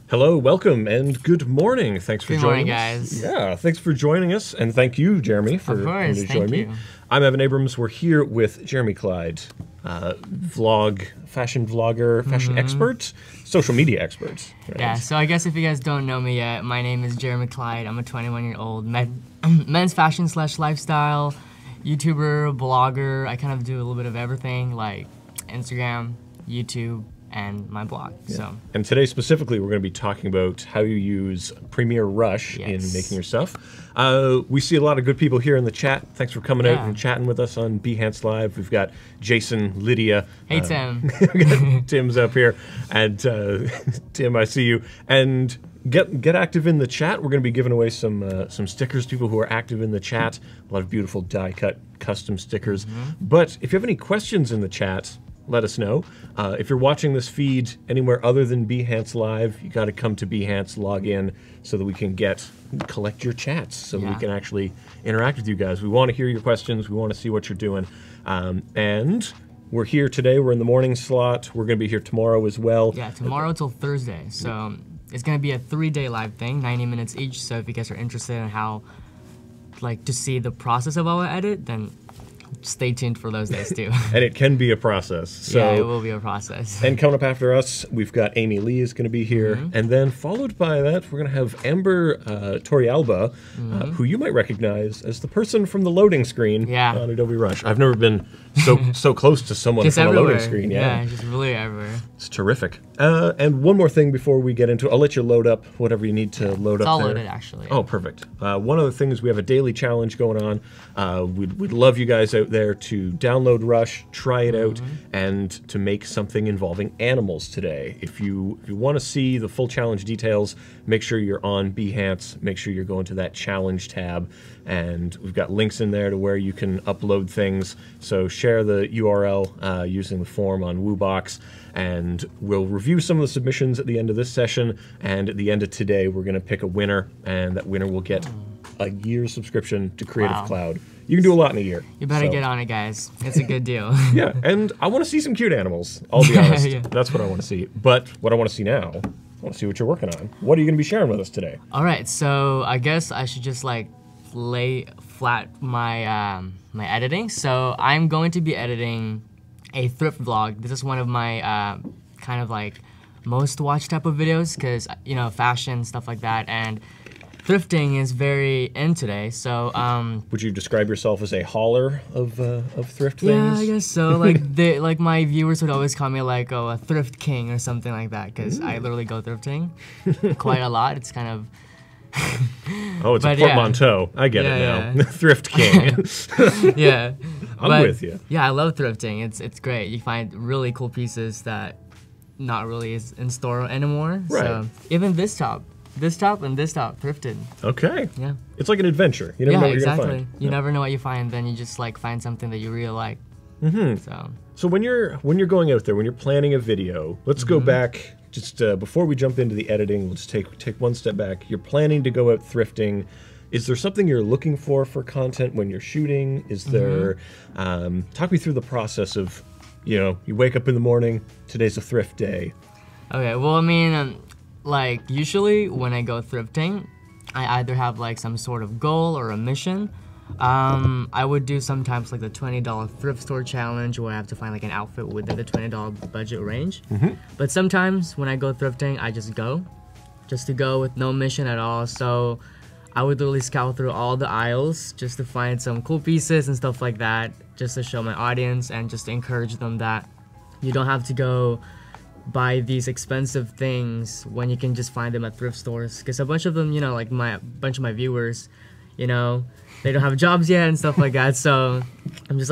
Hello, welcome, and good morning. Thanks for joining us. Guys. Yeah, thanks for joining us, and thank you, Jeremy, for coming to join me. I'm Evan Abrams. We're here with Jeremy Clyde, fashion vlogger, fashion expert, social media expert. Right? Yeah, so I guess if you guys don't know me yet, my name is Jeremy Clyde. I'm a 21-year-old men's fashion / lifestyle YouTuber, blogger. I kind of do a little bit of everything, like Instagram, YouTube, and my blog. Yeah. So. And today specifically, we're going to be talking about how you use Premiere Rush in making your stuff. We see a lot of good people here in the chat. Thanks for coming out and chatting with us on Behance Live. We've got Jason, Lydia. Hey, Tim. Tim's up here. And Tim, I see you. And get active in the chat. We're going to be giving away some stickers to people who are active in the chat. A lot of beautiful die-cut custom stickers. But if you have any questions in the chat, let us know. If you're watching this feed anywhere other than Behance Live, you got to come to Behance, log in, so that we can collect your chats, so that we can actually interact with you guys. We want to hear your questions. We want to see what you're doing. And we're here today. We're in the morning slot. We're going to be here tomorrow as well. Yeah, tomorrow till Thursday. So it's going to be a 3-day live thing, 90 minutes each. So if you guys are interested in how, to see the process of how I edit, then stay tuned for those days too. And it can be a process. So, yeah, it will be a process. And coming up after us, we've got Amy Lee is going to be here. And then followed by that, we're going to have Amber Torrealba, who you might recognize as the person from the loading screen on Adobe Rush. I've never been so close to someone just from everywhere. a loading screen. Yeah, just really everywhere. It's terrific. And one more thing before we get into it, I'll let you load up whatever you need to load up there. It's all loaded, actually. Oh, perfect. One of the things, we have a daily challenge going on. We'd love you guys out there to download Rush, try it out, and to make something involving animals today. If you want to see the full challenge details, make sure you're on Behance. Make sure you're going to that challenge tab, and we've got links in there to where you can upload things. So share the URL using the form on WooBox, and we'll review some of the submissions at the end of this session, and at the end of today we're going to pick a winner, and that winner will get a year's subscription to Creative Cloud. You can do a lot in a year. You better get on it, guys. It's a good deal. Yeah, and I want to see some cute animals. I'll be honest. That's what I want to see. But what I want to see now, I want to see what you're working on. What are you going to be sharing with us today? All right, so I guess I should just lay flat my my editing. So I'm going to be editing a thrift vlog. This is one of my kind of most watched type of videos, because fashion, stuff like that, and thrifting is very in today. So would you describe yourself as a hauler of thrift things? Yeah, I guess so. My viewers would always call me a thrift king or something like that, because I literally go thrifting quite a lot. It's kind of oh, it's a portmanteau. I get it now. Thrift king. Yeah. I'm with you. Yeah, I love thrifting. It's great. You find really cool pieces that not really is in store anymore. Right. So even this top, and this top thrifted. Okay. Yeah. It's like an adventure. You never know what you're gonna find. You never know what you find, then you just find something that you really like. So when you're going out there, when you're planning a video, let's go back just before we jump into the editing. Let's take one step back. You're planning to go out thrifting. Is there something you're looking for content when you're shooting? Is there talk me through the process of, you wake up in the morning, today's a thrift day. Okay, well, I mean, usually when I go thrifting, I either have some sort of goal or a mission. I would do sometimes the $20 thrift store challenge, where I have to find an outfit within the $20 budget range. But sometimes when I go thrifting, I just to go with no mission at all. So I would literally scout through all the aisles just to find some cool pieces and stuff like that, just to show my audience and just to encourage them that you don't have to go buy these expensive things when you can just find them at thrift stores. Because a bunch of them, bunch of my viewers, they don't have jobs yet and stuff like that. So I'm just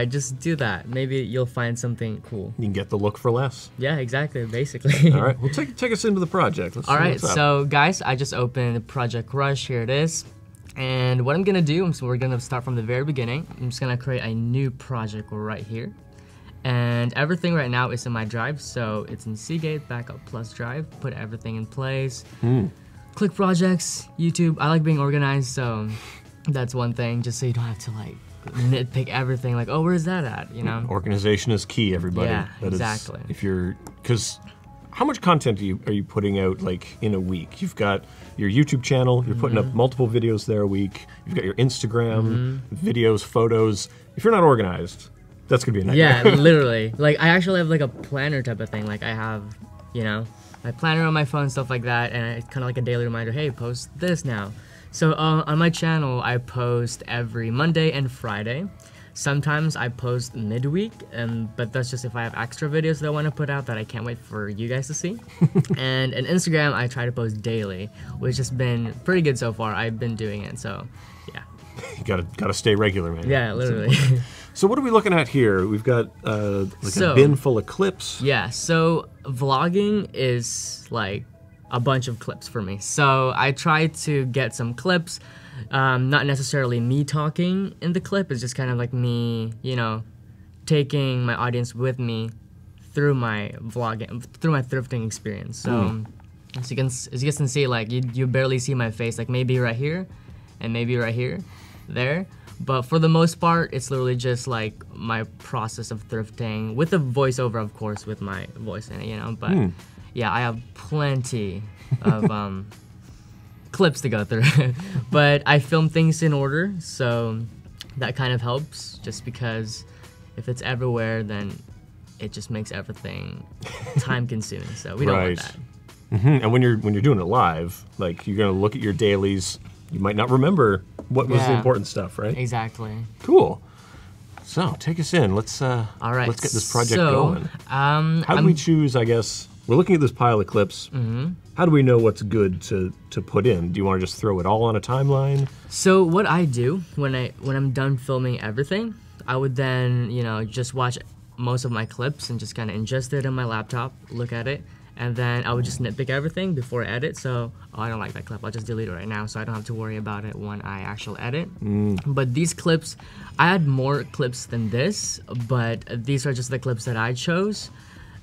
just do that. Maybe you'll find something cool. You can get the look for less. Yeah, exactly, basically. All right, well, take us into the project. Let's see what's up. So guys, I just opened Project Rush. Here it is. And what I'm gonna do, so we're gonna start from the very beginning. I'm just gonna create a new project right here. And everything right now is in my drive, so it's in Seagate Backup Plus drive. Put everything in place. Click projects, YouTube. I like being organized, so that's one thing, just so you don't have to nitpick everything. Oh, where's that at? Organization is key, everybody. Yeah, exactly. Because How much content are you putting out like in a week? You've got your YouTube channel, you're putting up multiple videos there a week. You've got your Instagram, videos, photos. If you're not organized, that's gonna be a nightmare. Yeah, literally. Like I actually have like a planner type of thing. Like I have, you know, my planner on my phone, stuff like that, and it's kind of like a daily reminder. Hey, post this now. So on my channel, I post every Monday and Friday. Sometimes I post midweek, but that's just if I have extra videos that I want to put out that I can't wait for you guys to see. And in Instagram, I try to post daily, which has been pretty good so far. I've been doing it, so yeah. You gotta stay regular, man. Yeah, literally. So what are we looking at here? We've got a bin full of clips. Yeah, so vlogging is like a bunch of clips for me. So I try to get some clips. Not necessarily me talking in the clip, it's just kind of like me, you know, taking my audience with me through my vlogging, through my thrifting experience. So as you guys can see, like you barely see my face, like maybe right here and maybe right here, there. But for the most part, it's literally just like my process of thrifting with a voiceover, of course, with my voice in it, you know. But yeah, I have plenty of clips to go through. But I film things in order, so that kind of helps, just because if it's everywhere, then it just makes everything time consuming, so we don't want that. And when you're doing it live, like you're gonna look at your dailies, you might not remember what was the important stuff, right? Exactly. Cool. So take us in. Let's all right, let's get this project going. How do we choose, I guess, we're looking at this pile of clips. How do we know what's good to put in? Do you want to just throw it all on a timeline? So what I do when I'm done filming everything, I would then, you know, just watch most of my clips and just kind of ingest it in my laptop, look at it, and then I would just nitpick everything before I edit. So, oh, I don't like that clip, I'll just delete it right now so I don't have to worry about it when I actually edit. But these clips, I had more clips than this, but these are just the clips that I chose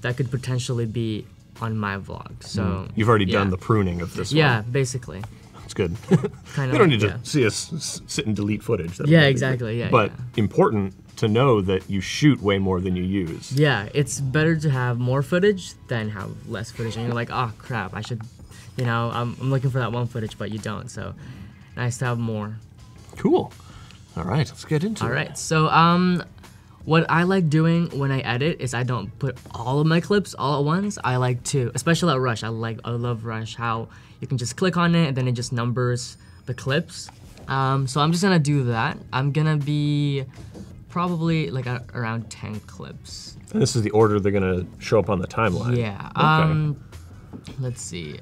that could potentially be on my vlog. So you've already done the pruning of this one. Yeah, basically. That's good. Kind you don't need to see us sit and delete footage. Yeah, exactly. Yeah, but important to know that you shoot way more than you use. Yeah, it's better to have more footage than have less footage. And you're like, oh crap, I should, you know, I'm looking for that one footage, but you don't. So nice to have more. Cool. All right, let's get into it. All right, so what I like doing when I edit is I don't put all of my clips all at once. I like to, especially at Rush, I love Rush, how you can just click on it and then it just numbers the clips. So I'm just gonna do that. I'm gonna be probably like around 10 clips. And this is the order they're gonna show up on the timeline. Yeah. Okay. Let's see.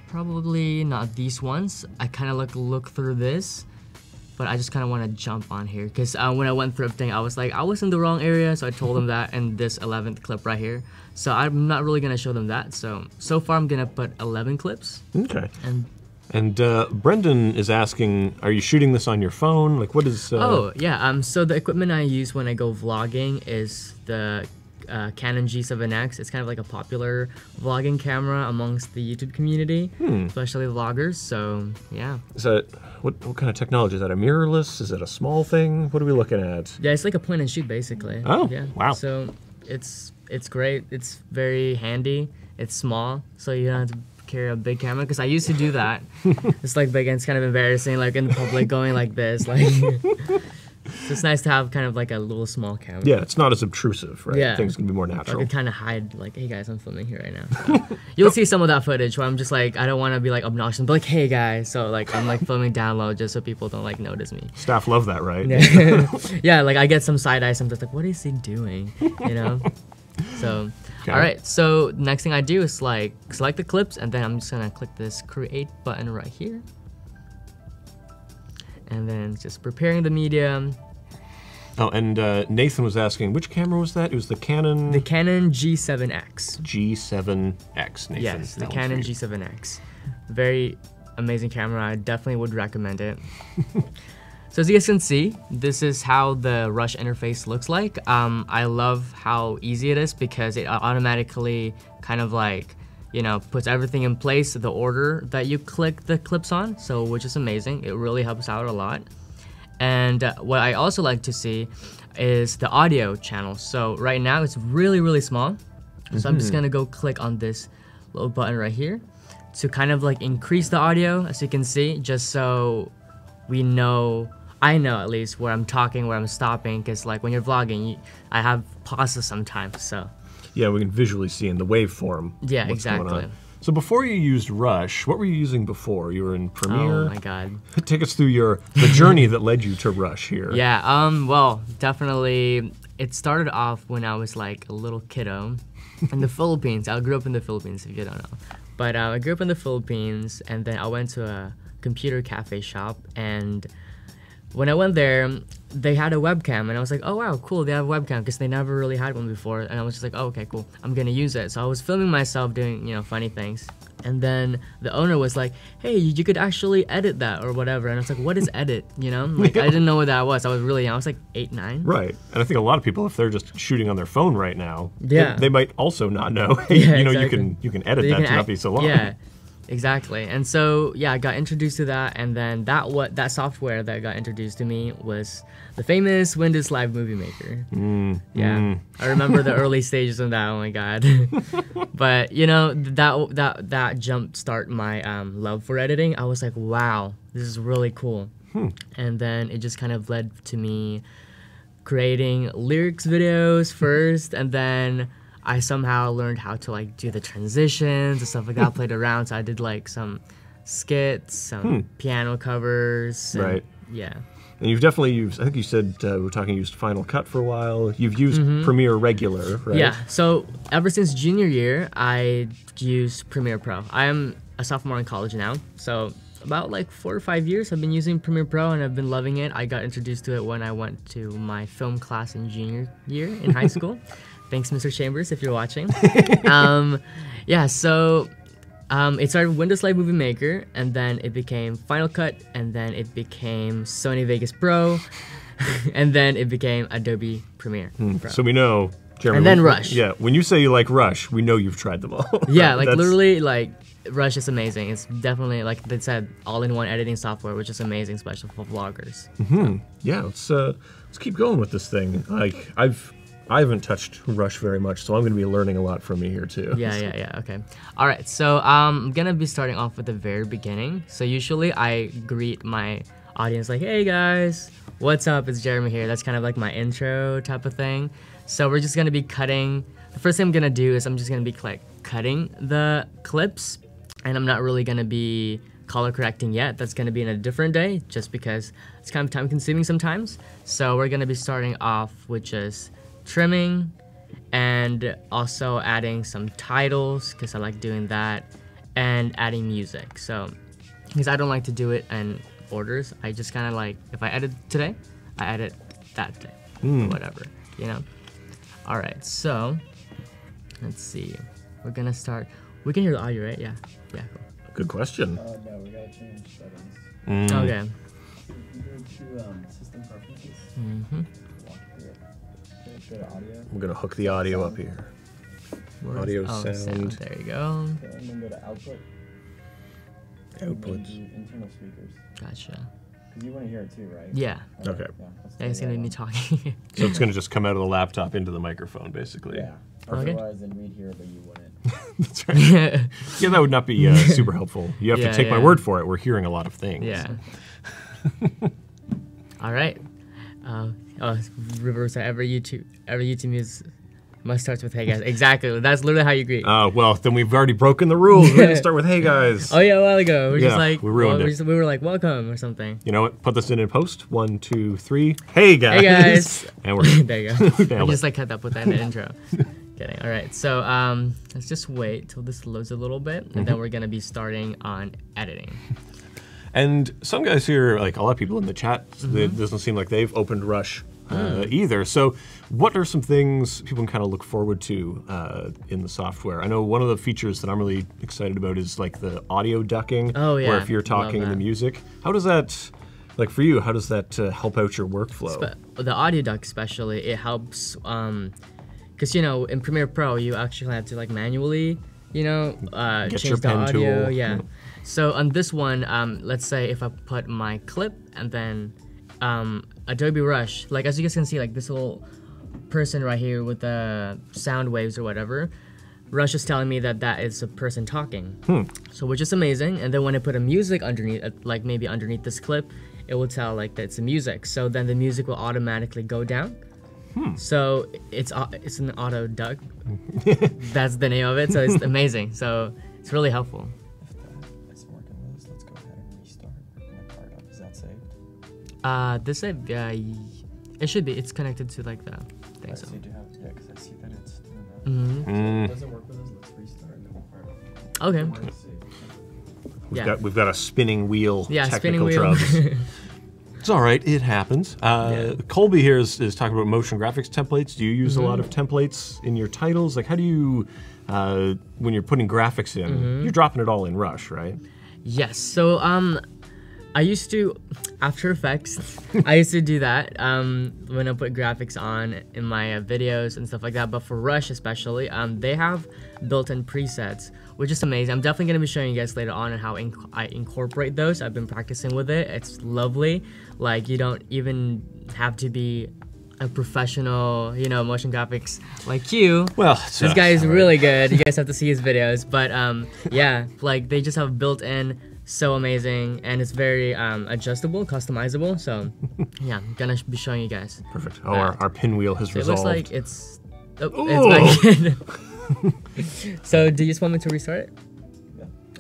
Probably not these ones. I kind of look through this, but I just kind of want to jump on here because when I went thrifting, I was like, I was in the wrong area, so I told them that in this 11th clip right here. So I'm not really gonna show them that. So far I'm gonna put 11 clips. Okay. And Brendan is asking, are you shooting this on your phone? Like, what is? Oh yeah. So the equipment I use when I go vlogging is the Canon G7X. It's kind of like a popular vlogging camera amongst the YouTube community, especially vloggers. So yeah. Is that what kind of technology is that? A mirrorless? Is it a small thing? What are we looking at? Yeah, it's like a point and shoot basically. Oh, yeah. Wow. So it's great. It's very handy. It's small, so you don't have to carry a big camera, because I used to do that. It's like big and it's kind of embarrassing, like in public going like this, like. So it's nice to have kind of like a little small camera. Yeah, it's not as obtrusive, right? Yeah. Things can be more natural. I could kind of hide, like, hey guys, I'm filming here right now. So you'll see some of that footage where I'm just like, I don't want to be like obnoxious, but like, hey guys. So like, I'm like filming down low just so people don't like notice me. Staff love that, right? Yeah, yeah, like I get some side eye, I'm just like, what is he doing? You know? So, okay. All right, so next thing I do is like select the clips, and then I'm just gonna click this create button right here. And then just preparing the media. Oh, and Nathan was asking, which camera was that? It was the Canon... The Canon G7X. G7X, Nathan. Yes, the Canon G7X. Very amazing camera. I definitely would recommend it. So as you guys can see, this is how the Rush interface looks like. I love how easy it is because it automatically kind of like, you know, puts everything in place, the order that you click the clips on, so which is amazing. It really helps out a lot. And what I also like to see is the audio channel. So right now it's really, really small. So I'm just gonna go click on this little button right here to kind of like increase the audio, as you can see, just so we know, I know at least where I'm talking, where I'm stopping, because like when you're vlogging, I have pauses sometimes, so. Yeah, we can visually see in the waveform. Yeah, what's going exactly. on. So before you used Rush, what were you using before? You were in Premiere? Oh my God. Take us through the journey that led you to Rush here. Yeah, well, definitely, it started off when I was like a little kiddo in the Philippines. I grew up in the Philippines, if you don't know. But I grew up in the Philippines, and then I went to a computer cafe shop, and when I went there, they had a webcam, and I was like, oh wow, cool, they have a webcam, because they never really had one before, and I was just like, oh, okay, cool, I'm gonna use it. So I was filming myself doing, funny things, and then the owner was like, hey, you could actually edit that or whatever, and I was like, what is edit, Like, I didn't know what that was. I was really young. I was like 8, 9. Right, and I think a lot of people, if they're just shooting on their phone right now, yeah, they might also not know, hey, exactly. you can edit that to not be so long. Yeah. Exactly, and so yeah, I got introduced to that, and then that software that got introduced to me was the famous Windows Live Movie Maker. I remember the early stages of that. Oh my God! But that jump start my love for editing. I was like, wow, this is really cool. And then it just kind of led to me creating lyrics videos first, and then I somehow learned how to like do the transitions and stuff like that. I played around, so I did like some skits, some piano covers. And, right. Yeah. And you've definitely used, I think you said, we were talking, used Final Cut for a while. You've used Premiere regular, right? Yeah, so ever since junior year, I used Premiere Pro. I am a sophomore in college now, so about like 4 or 5 years I've been using Premiere Pro, and I've been loving it. I got introduced to it when I went to my film class in junior year in high school. Thanks, Mr. Chambers, if you're watching. Yeah, so it started with Windows Live Movie Maker, and then it became Final Cut, and then it became Sony Vegas Pro, and then it became Adobe Premiere Pro. So we know, Jeremy. And then Rush. Yeah, when you say you like Rush, we know you've tried them all. Yeah, like literally, like Rush is amazing. It's definitely, like they said, all-in-one editing software, which is amazing, especially for vloggers. Yeah, let's keep going with this thing. Like I haven't touched Rush very much, so I'm going to be learning a lot from you here too. Yeah, okay. All right, so I'm going to be starting off with the very beginning. So usually I greet my audience like, hey guys, what's up? It's Jeremy here. That's kind of like my intro type of thing. So we're just going to be cutting. The first thing I'm going to do is I'm just going to be like cutting the clips, and I'm not really going to be color correcting yet. That's going to be in a different day, just because it's kind of time consuming sometimes. So we're going to be starting off with just trimming, and also adding some titles, because I like doing that, and adding music. So because I don't like to do it in orders, I just kind of like, if I edit today, I edit that day, or whatever, All right, so let's see, we're gonna start. We can hear the audio, right? Yeah, cool. Good question. No, we gotta change settings. Okay. You go to system preferences. Walk through it. Go to audio. We're going to hook the audio up here. Audio sound. There you go. Okay, and then go to output. Output. And then do internal speakers. Gotcha. Because you want to hear it too, right? Yeah. Okay. Yeah, It's gonna be me talking. So it's going to just come out of the laptop into the microphone, basically. Yeah. Okay. Otherwise, then we'd hear it, but you wouldn't. That's right. Yeah, that would not be super helpful. You have to take my word for it. We're hearing a lot of things. Yeah. All right. Reverse. Every YouTube is must start with "Hey guys." Exactly. That's literally how you greet. Well, then we've already broken the rules. We're gonna start with "Hey guys." Oh yeah, a while ago. We're just like we ruined it. We were like "Welcome" or something. You know what? Put this in post. 1, 2, 3. Hey guys. Hey guys. And we're There you go. nailed I just it. like cut that. Put that in the intro. Kidding. All right. So let's just wait till this loads a little bit, and then we're gonna be starting on editing. And some guys here, like a lot of people in the chat, it doesn't seem like they've opened Rush either. So what are some things people can kind of look forward to in the software? I know one of the features that I'm really excited about is like the audio ducking. Oh yeah. Where if you're talking in the music, how does that, like for you, how does that help out your workflow? The audio duck especially, it helps, because in Premiere Pro you actually have to like manually, change your the pen audio. tool. Yeah. So on this one, let's say if I put my clip and then Adobe Rush, like as you guys can see, like this little person right here with the sound waves or whatever, Rush is telling me that that is a person talking. So which is amazing. And then when I put a music underneath, like maybe underneath this clip, it will tell like that it's a music. So then the music will automatically go down. So it's an auto duck. That's the name of it. So it's amazing. So it's really helpful. If it's working with us, let's go ahead and restart the startup. Is that saved? This it should be. It's connected to like the thing. Right, So. so you do have, yeah, because I see that it's doing that. So if it doesn't work with us, let's restart and then we'll fire it up. Okay. Don't worry, it's saved. We've got a spinning wheel. Yeah, technical spinning wheel. troubles. It's all right. It happens. Colby here is talking about motion graphics templates. Do you use a lot of templates in your titles? Like, how do you, when you're putting graphics in, you're dropping it all in Rush, right? Yes. So I used to After Effects. I used to do that when I put graphics on in my videos and stuff like that. But for Rush especially, they have built-in presets, which is amazing. I'm definitely gonna be showing you guys later on how I incorporate those. I've been practicing with it. It's lovely. Like you don't even have to be a professional, motion graphics like you. Well, this guy is really good. You guys have to see his videos. But yeah, like they just have built-in. So amazing, and it's very adjustable, customizable. So yeah, I'm gonna be showing you guys. Perfect. Oh, our pinwheel has So resolved. it looks like it's back in. So do you just want me to restart it?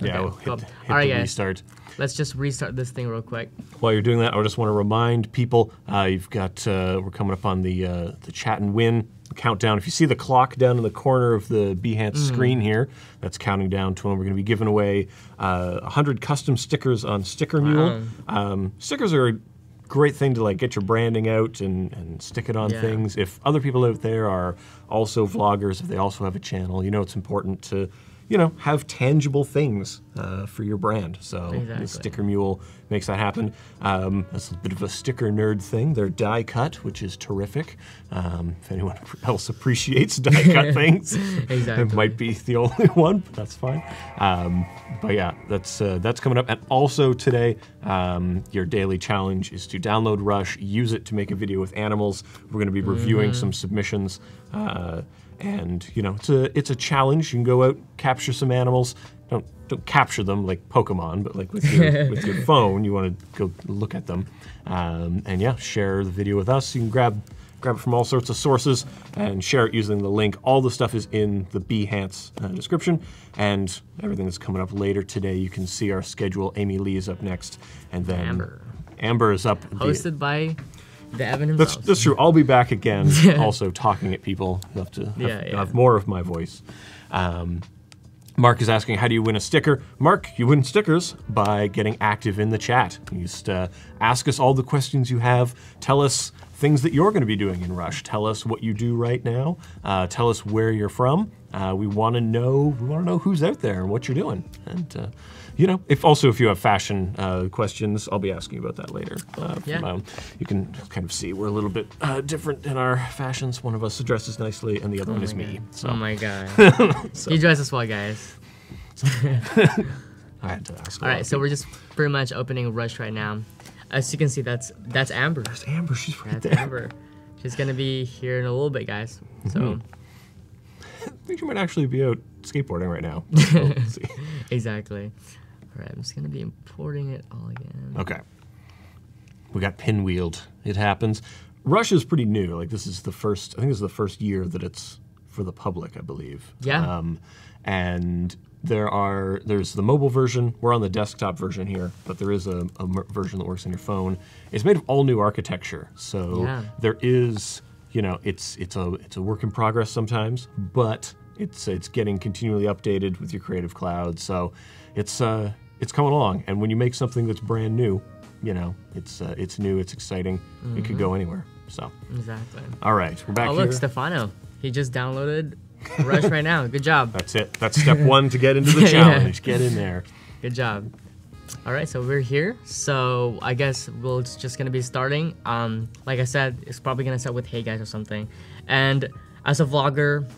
Yeah, Okay, we'll cool. hit All right, the guys. restart. Let's just restart this thing real quick. While you're doing that, I just want to remind people, you've got, we're coming up on the chat and win countdown. If you see the clock down in the corner of the Behance screen here, that's counting down to when we're going to be giving away 100 custom stickers on Sticker Mule. Stickers are a great thing to like get your branding out and stick it on things. If other people out there are also vloggers, if they also have a channel, it's important to have tangible things for your brand. So the Sticker Mule makes that happen. That's a bit of a sticker nerd thing. They're die cut, which is terrific. If anyone else appreciates die cut things, it might be the only one, but that's fine. But yeah, that's coming up. And also today, your daily challenge is to download Rush, use it to make a video with animals. We're going to be reviewing some submissions. And it's a challenge. You can go out, capture some animals. Don't capture them like Pokemon, but like with your phone, you want to go look at them. And yeah, share the video with us. You can grab it from all sorts of sources and share it using the link. All the stuff is in the Behance description, and everything that's coming up later today. You can see our schedule. Amy Lee is up next, and then Amber is up. Hosted by the Evan himself. That's true. I'll be back again, also talking at people. You'll have to have more of my voice. Mark is asking, how do you win a sticker? Mark, you win stickers by getting active in the chat. You just ask us all the questions you have. Tell us things that you're going to be doing in Rush. Tell us what you do right now. Tell us where you're from. We want to know who's out there and what you're doing. And if you have fashion questions, I'll be asking you about that later. You can kind of see we're a little bit different in our fashions. One of us dresses nicely, and the other one is me. So. Oh my god! You dress as well, guys. I had to ask. All right, so we're just pretty much opening Rush right now. As you can see, that's Amber. There's Amber. She's right there. That's Amber. She's gonna be here in a little bit, guys. So. I think she might actually be out skateboarding right now. We'll see. Exactly. All right, I'm just gonna be importing it all again. Okay. We got pinwheeled. It happens. Rush is pretty new. Like this is the first. I think this is the first year that it's for the public, I believe. Yeah. And there's the mobile version. We're on the desktop version here, but there is a version that works on your phone. It's made of all new architecture, so there is. It's a work in progress sometimes, but it's getting continually updated with your Creative Cloud. So it's coming along. And when you make something that's brand new, it's new, it's exciting. It could go anywhere. So exactly. All right, we're back here. Oh look, Stefano. He just downloaded Rush right now. Good job. That's it. That's step one to get into the challenge. Get in there. Good job. All right, so we're here. So I guess it's just gonna be starting. Like I said, it's probably gonna start with "Hey guys" or something. And as a vlogger,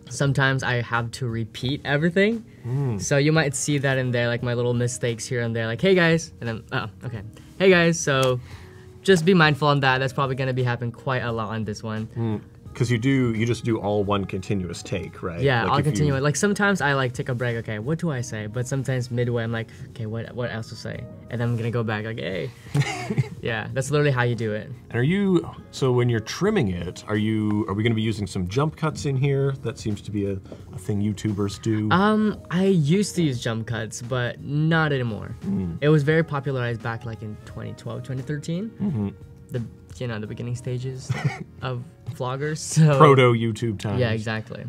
sometimes I have to repeat everything. So you might see that in there, like my little mistakes here and there, like "Hey guys," and then okay, "Hey guys." So just be mindful on that. That's probably gonna be happening quite a lot on this one. Because you just do all one continuous take, right? Yeah, like I'll continue it. Like sometimes I like take a break. Okay, what do I say? But sometimes midway I'm like, okay, what else to say? And then I'm gonna go back like, hey. Yeah, that's literally how you do it. And so when you're trimming it, are we gonna be using some jump cuts in here? That seems to be a thing YouTubers do. I used to use jump cuts, but not anymore. It was very popularized back like in 2012, 2013. The beginning stages of vloggers. So, proto YouTube times. Yeah, exactly.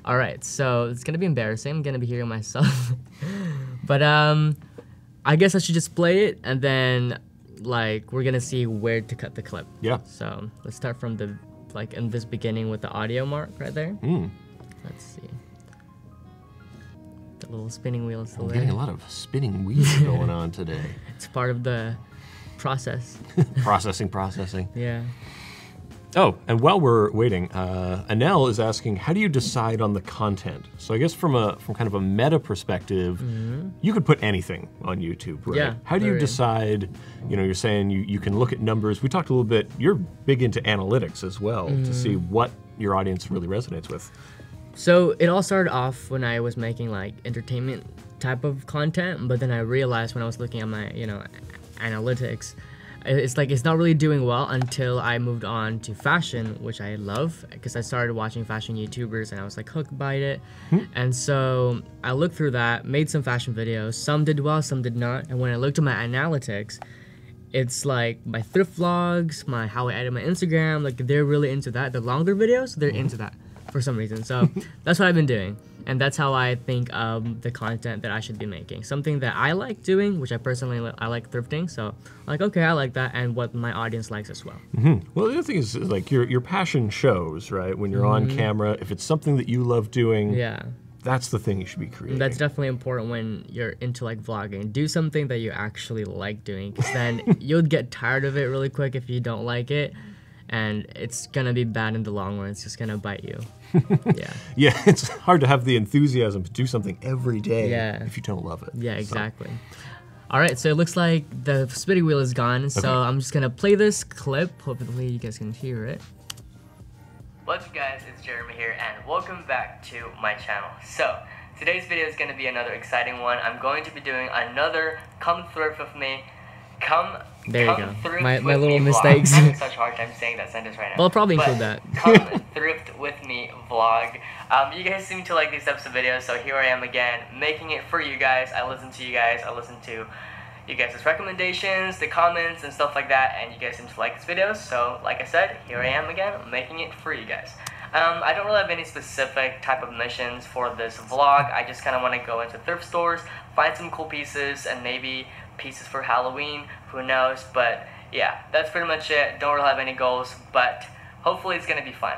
All right, so it's gonna be embarrassing. I'm gonna be hearing myself, but I guess I should just play it, and then like we're gonna see where to cut the clip. Yeah. So let's start from the in this beginning with the audio mark right there. Let's see. The little spinning wheel is still there. Getting a lot of spinning wheels going on today. It's part of the process. Processing. Yeah. Oh, and while we're waiting, Anel is asking, how do you decide on the content? So I guess from kind of a meta perspective, you could put anything on YouTube, right? Yeah, how do you decide, you're saying you can look at numbers. We talked a little bit, you're big into analytics as well to see what your audience really resonates with. So it all started off when I was making like entertainment type of content, but then I realized when I was looking at my, analytics, it's not really doing well until I moved on to fashion, which I love because I started watching fashion YouTubers and I was like hooked by it. And so I looked through that, made some fashion videos. Some did well, some did not. And when I looked at my analytics, it's like my thrift vlogs, how I edit my Instagram, like they're really into that. The longer videos, they're into that for some reason. So that's what I've been doing. And that's how I think of the content that I should be making. Something that I like doing, which I like thrifting. So like, okay, I like that, and what my audience likes as well. Well, the other thing is like your passion shows, right? When you're on camera, if it's something that you love doing, that's the thing you should be creating. That's definitely important when you're into like vlogging. Do something that you actually like doing, because then you'll get tired of it really quick if you don't like it. And it's gonna be bad in the long run. It's just gonna bite you. Yeah, it's hard to have the enthusiasm to do something every day if you don't love it. Yeah, exactly. All right, so it looks like the spinning wheel is gone. So I'm just gonna play this clip. Hopefully you guys can hear it. What's up, guys? It's Jeremy here, and welcome back to my channel. So today's video is gonna be another exciting one. I'm going to be doing another come thrift with me. There you go. My little mistakes. I'm having such a hard time saying that sentence right now. Well, I'll probably include that. Come thrift with me vlog. You guys seem to like these types of videos, so here I am again, making it for you guys. I listen to you guys. I listen to you guys' recommendations, the comments, and stuff like that, and you guys seem to like these videos. So, like I said, here I am again, making it for you guys. I don't really have any specific type of missions for this vlog. I just kind of want to go into thrift stores, find some cool pieces, and maybe pieces for Halloween, who knows, but yeah, that's pretty much it. Don't really have any goals, but hopefully it's gonna be fun.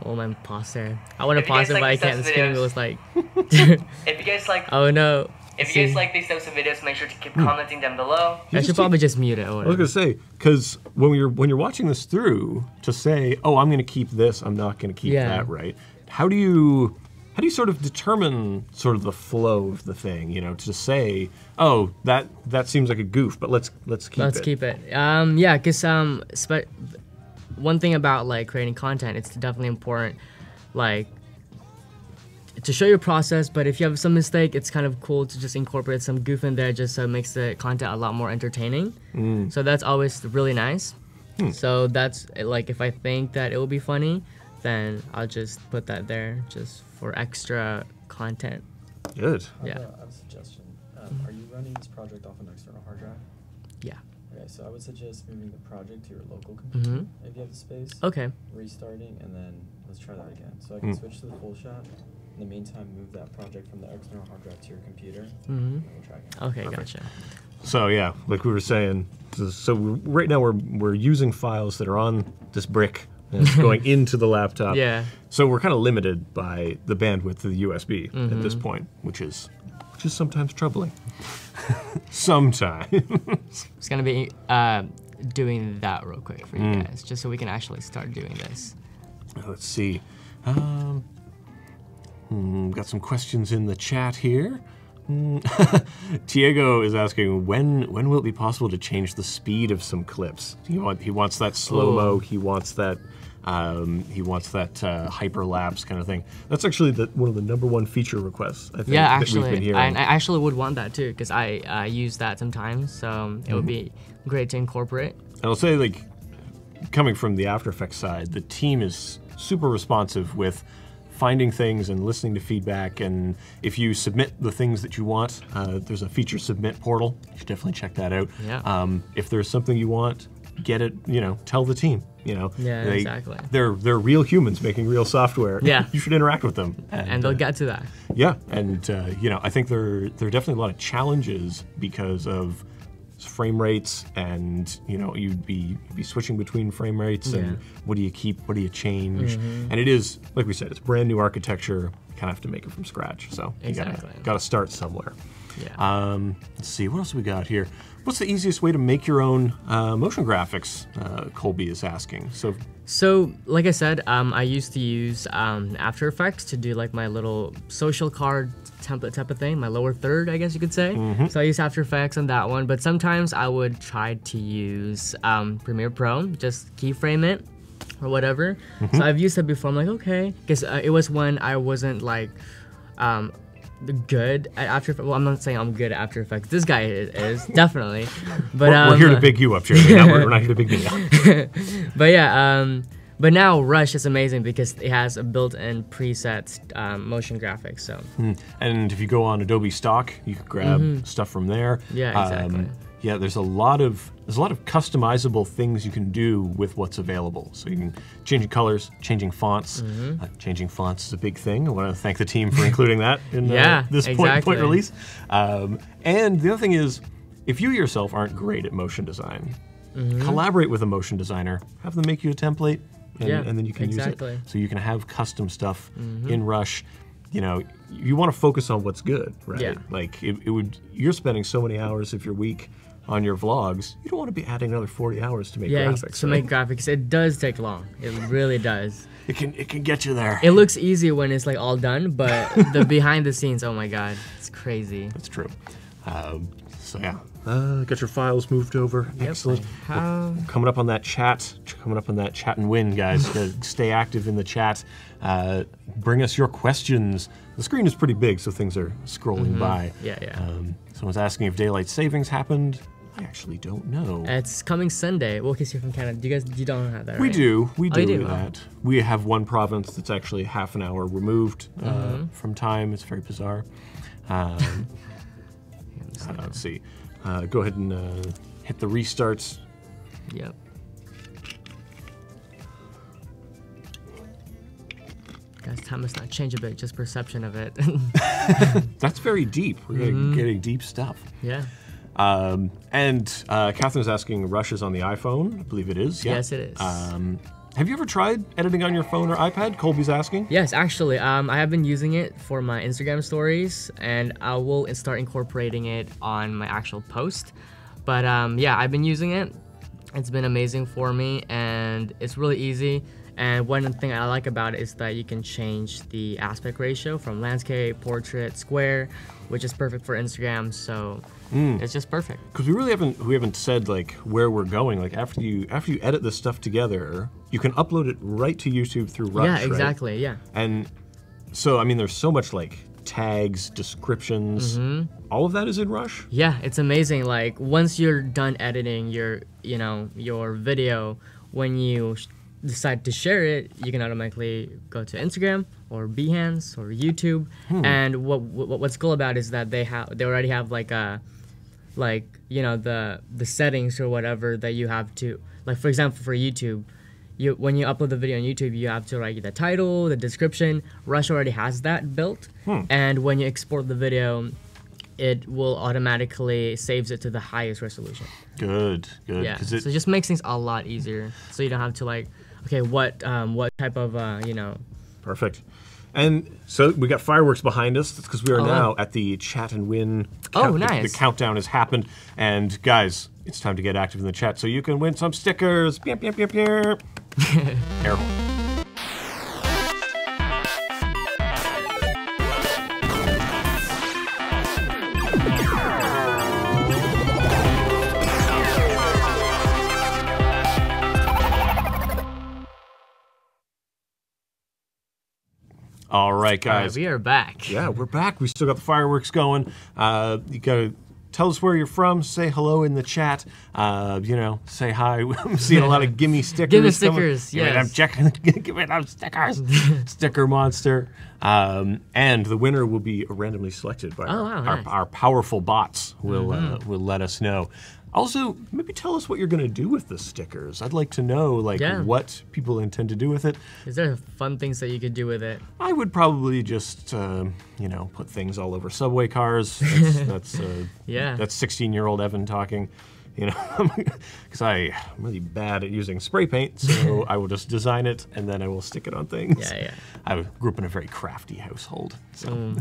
Oh, my pause there. I want to pause it, but I can't. The spinning wheel is like... If you guys like... Oh no. If you guys like these types of videos, make sure to keep commenting them below. I should probably just mute it. I was gonna say, because when you're watching this through, to say, oh, I'm gonna keep this, I'm not gonna keep that, right? How do you sort of determine sort of the flow of the thing? To say, oh, that seems like a goof, but let's keep it. Let's keep it. Yeah, because one thing about like creating content, it's definitely important, like, to show your process. But if you have some mistake, it's kind of cool to just incorporate some goof in there, just so it makes the content a lot more entertaining. So that's always really nice. So that's like, if I think that it will be funny, then I'll just put that there just for extra content. Good. Yeah. I have a suggestion. Are you running this project off an external hard drive? Yeah. Okay, so I would suggest moving the project to your local computer if you have the space. Okay. Restarting, and then let's try that again. So I can switch to the full shot. In the meantime, move that project from the external hard drive to your computer. And we'll try again. Okay, Perfect. gotcha. So yeah, like we were saying, so right now we're using files that are on this brick and it's going into the laptop. Yeah. So we're kind of limited by the bandwidth of the USB at this point, which is sometimes troubling. Sometimes. It's gonna be doing that real quick for you guys, just so we can actually start doing this. Let's see. Got some questions in the chat here. Diego is asking, when will it be possible to change the speed of some clips? He wants that slow-mo, he wants that He wants that hyperlapse kind of thing. That's actually one of the #1 feature requests, I think, Yeah, that actually, we've been hearing. I actually would want that too, because I use that sometimes, so it would be great to incorporate. And I'll say, like, coming from the After Effects side, the team is super responsive with finding things and listening to feedback. And if you submit the things that you want, there's a feature submit portal. You should definitely check that out. Yeah. If there's something you want, get it. Tell the team. Yeah, exactly. They're real humans making real software. Yeah. You should interact with them. And they'll get to that. Yeah, and I think there are definitely a lot of challenges because of frame rates, and you'd be switching between frame rates, and what do you keep, what do you change, and it is, like we said, it's brand new architecture. You kind of have to make it from scratch, so you gotta start somewhere. Yeah. Let's see, what else we got here? What's the easiest way to make your own motion graphics? Colby is asking. So, like I said, I used to use After Effects to do like my little social card template type of thing, my lower third, I guess you could say. So I use After Effects on that one, but sometimes I would try to use Premiere Pro, just keyframe it or whatever. So I've used it before. I'm like, okay, because it was when I wasn't like good at After Effects. Well, I'm not saying I'm good at After Effects. This guy is definitely. But we're here to big you up, Jeremy. We're not here to big me up. But yeah, but now Rush is amazing because it has a built-in presets motion graphics. So. And if you go on Adobe Stock, you can grab stuff from there. Yeah, exactly. Yeah, there's a lot of customizable things you can do with what's available. So you can changing colors, changing fonts. Changing fonts is a big thing. I want to thank the team for including that in this point release. And the other thing is, if you yourself aren't great at motion design, collaborate with a motion designer. Have them make you a template, and then you can use it. So you can have custom stuff in Rush. You want to focus on what's good, right? Yeah. Like you're spending so many hours of your week on your vlogs. You don't want to be adding another 40 hours to make graphics. To make graphics, it does take long. It really does. It can get you there. It looks easy when it's like all done, but the behind the scenes, oh my god, it's crazy. That's true. So yeah, got your files moved over. Yep. Excellent. Coming up on that chat. Coming up on that chat and win, guys. Stay active in the chat. Bring us your questions. The screen is pretty big, so things are scrolling by. Yeah. Someone's asking if daylight savings happened. I actually don't know. It's coming Sunday. Well, because you're from Canada, you don't have that, right? We do. We do do that. We have one province that's actually half an hour removed from time. It's very bizarre. Let's see. Go ahead and hit the restarts. Yep. Guys, time must not change a bit, just perception of it. That's very deep. We're getting deep stuff. Yeah. And Catherine's asking, Rush is on the iPhone? I believe it is. Yeah. Yes, it is. Have you ever tried editing on your phone or iPad? Colby's asking. Yes, actually. I have been using it for my Instagram stories, and I will start incorporating it on my actual post. But yeah, I've been using it. It's been amazing for me, and it's really easy. And one thing I like about it is that you can change the aspect ratio from landscape, portrait, square, which is perfect for Instagram. So it's just perfect. Because we haven't said like where we're going. Like after you edit this stuff together, you can upload it right to YouTube through Rush. Yeah, exactly. Right? Yeah. And so I mean, there's so much like tags, descriptions. All of that is in Rush. Yeah, it's amazing. Like once you're done editing your video, when you decide to share it, you can automatically go to Instagram or Behance or YouTube. And what's cool about it is that they already have the settings or whatever that you have to, like for example for YouTube, when you upload the video on YouTube, you have to write the title, the description. Rush already has that built, and when you export the video, it will automatically saves it to the highest resolution. Good. Yeah, so it just makes things a lot easier. So you don't have to what type of Perfect. And so we got fireworks behind us. That's because we are now at the chat and win. Nice. The countdown has happened, and guys, it's time to get active in the chat so you can win some stickers. Air horn. All right, guys. We are back. Yeah, we're back. We still got the fireworks going. You gotta tell us where you're from. Say hello in the chat. You know, say hi. I'm seeing a lot of gimme stickers. Gimme stickers, Give me them give me them stickers. Sticker monster. And the winner will be randomly selected by nice. our powerful bots. Will let us know. Also, maybe tell us what you're going to do with the stickers. I'd like to know, like, what people intend to do with it. Is there fun things that you could do with it? I would probably just, you know, put things all over subway cars. That's 16-year-old Evan talking. You know, because I'm really bad at using spray paint, so I will just design it and then I will stick it on things. Yeah. I grew up in a very crafty household. So,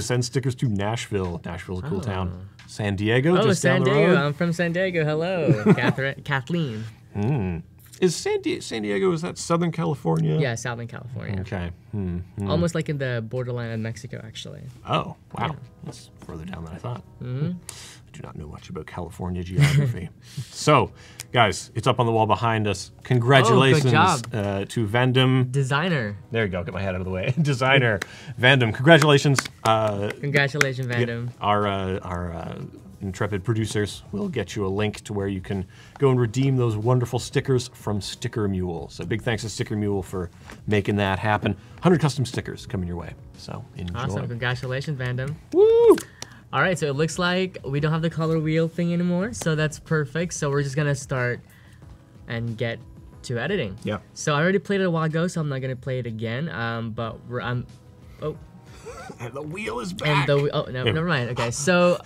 send stickers to Nashville. Nashville's a cool town. San Diego, just San down the Diego. road. I'm from San Diego. Hello, Kathleen. Is San Diego? Is that Southern California? Yeah, Southern California. Okay. Almost like in the borderline of Mexico, actually. Oh, wow. Yeah. That's further down than I thought. I do not know much about California geography. So, guys, it's up on the wall behind us. Congratulations good job. To Vandam. Designer. There you go. Get my head out of the way. Designer. Vandam. Congratulations. Congratulations, Vandam. Our intrepid producers will get you a link to where you can go and redeem those wonderful stickers from Sticker Mule. So big thanks to Sticker Mule for making that happen. 100 custom stickers coming your way. So enjoy. Awesome. Congratulations, Vandam. Woo! All right, so it looks like we don't have the color wheel thing anymore, so that's perfect. So we're just gonna start and get to editing. Yeah. So I already played it a while ago, so I'm not gonna play it again. But And the wheel is back. Never mind. Okay, so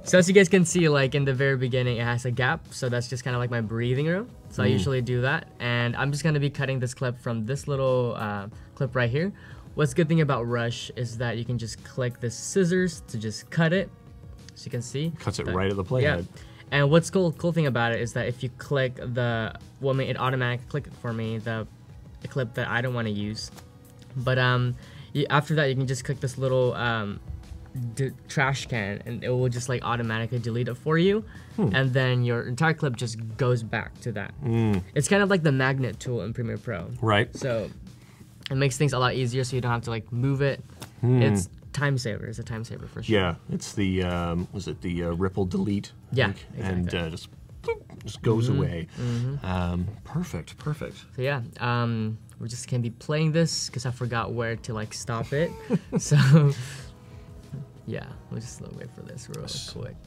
so as you guys can see, like in the very beginning, it has a gap, so that's just kind of like my breathing room. So I usually do that, and I'm just gonna be cutting this clip from this little clip right here. What's good thing about Rush is that you can just click the scissors to just cut it, as you can see. Cuts it right at the playhead. Yeah. And what's cool thing about it is that if you click it automatically click it for me, the clip that I don't want to use. But after that, you can just click this little trash can, and it will just like automatically delete it for you, and then your entire clip just goes back to that. It's kind of like the magnet tool in Premiere Pro. Right. So it makes things a lot easier, so you don't have to like move it. It's time saver. It's a time saver for sure. Yeah, it's the was it the ripple delete? Yeah, and exactly. just goes away. Perfect. So yeah, we're just gonna be playing this because I forgot where to like stop it. So yeah, we'll just wait for this real quick.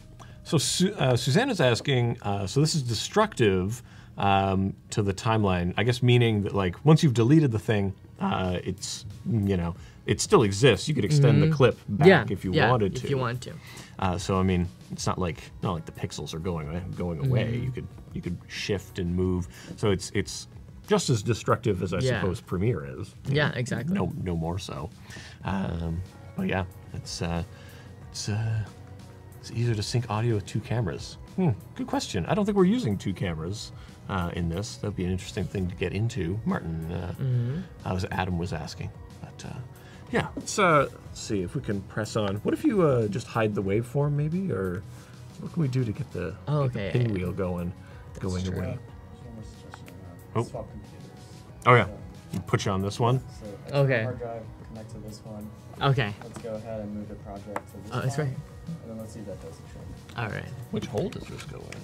So Susanna's asking, so this is destructive to the timeline, I guess, meaning that like once you've deleted the thing, it's, you know, it still exists. You could extend the clip back if you wanted to. If you want to. So I mean, it's not like the pixels are going away. You could shift and move. So it's just as destructive as I suppose Premiere is. Yeah, exactly. No more so. But yeah, it's easier to sync audio with two cameras. Good question. I don't think we're using two cameras in this. That'd be an interesting thing to get into. Martin, Adam was asking. But yeah, let's see if we can press on. What if you just hide the waveform maybe? Or what can we do to get the pinwheel going away? Oh. Swap computers. Oh yeah, put you on this one. So Okay. hard drive, connect to this one. Okay. Let's go ahead and move the project to this Oh, it's one. right. And then let's see if that does the trick. All right. Which hole does this go in?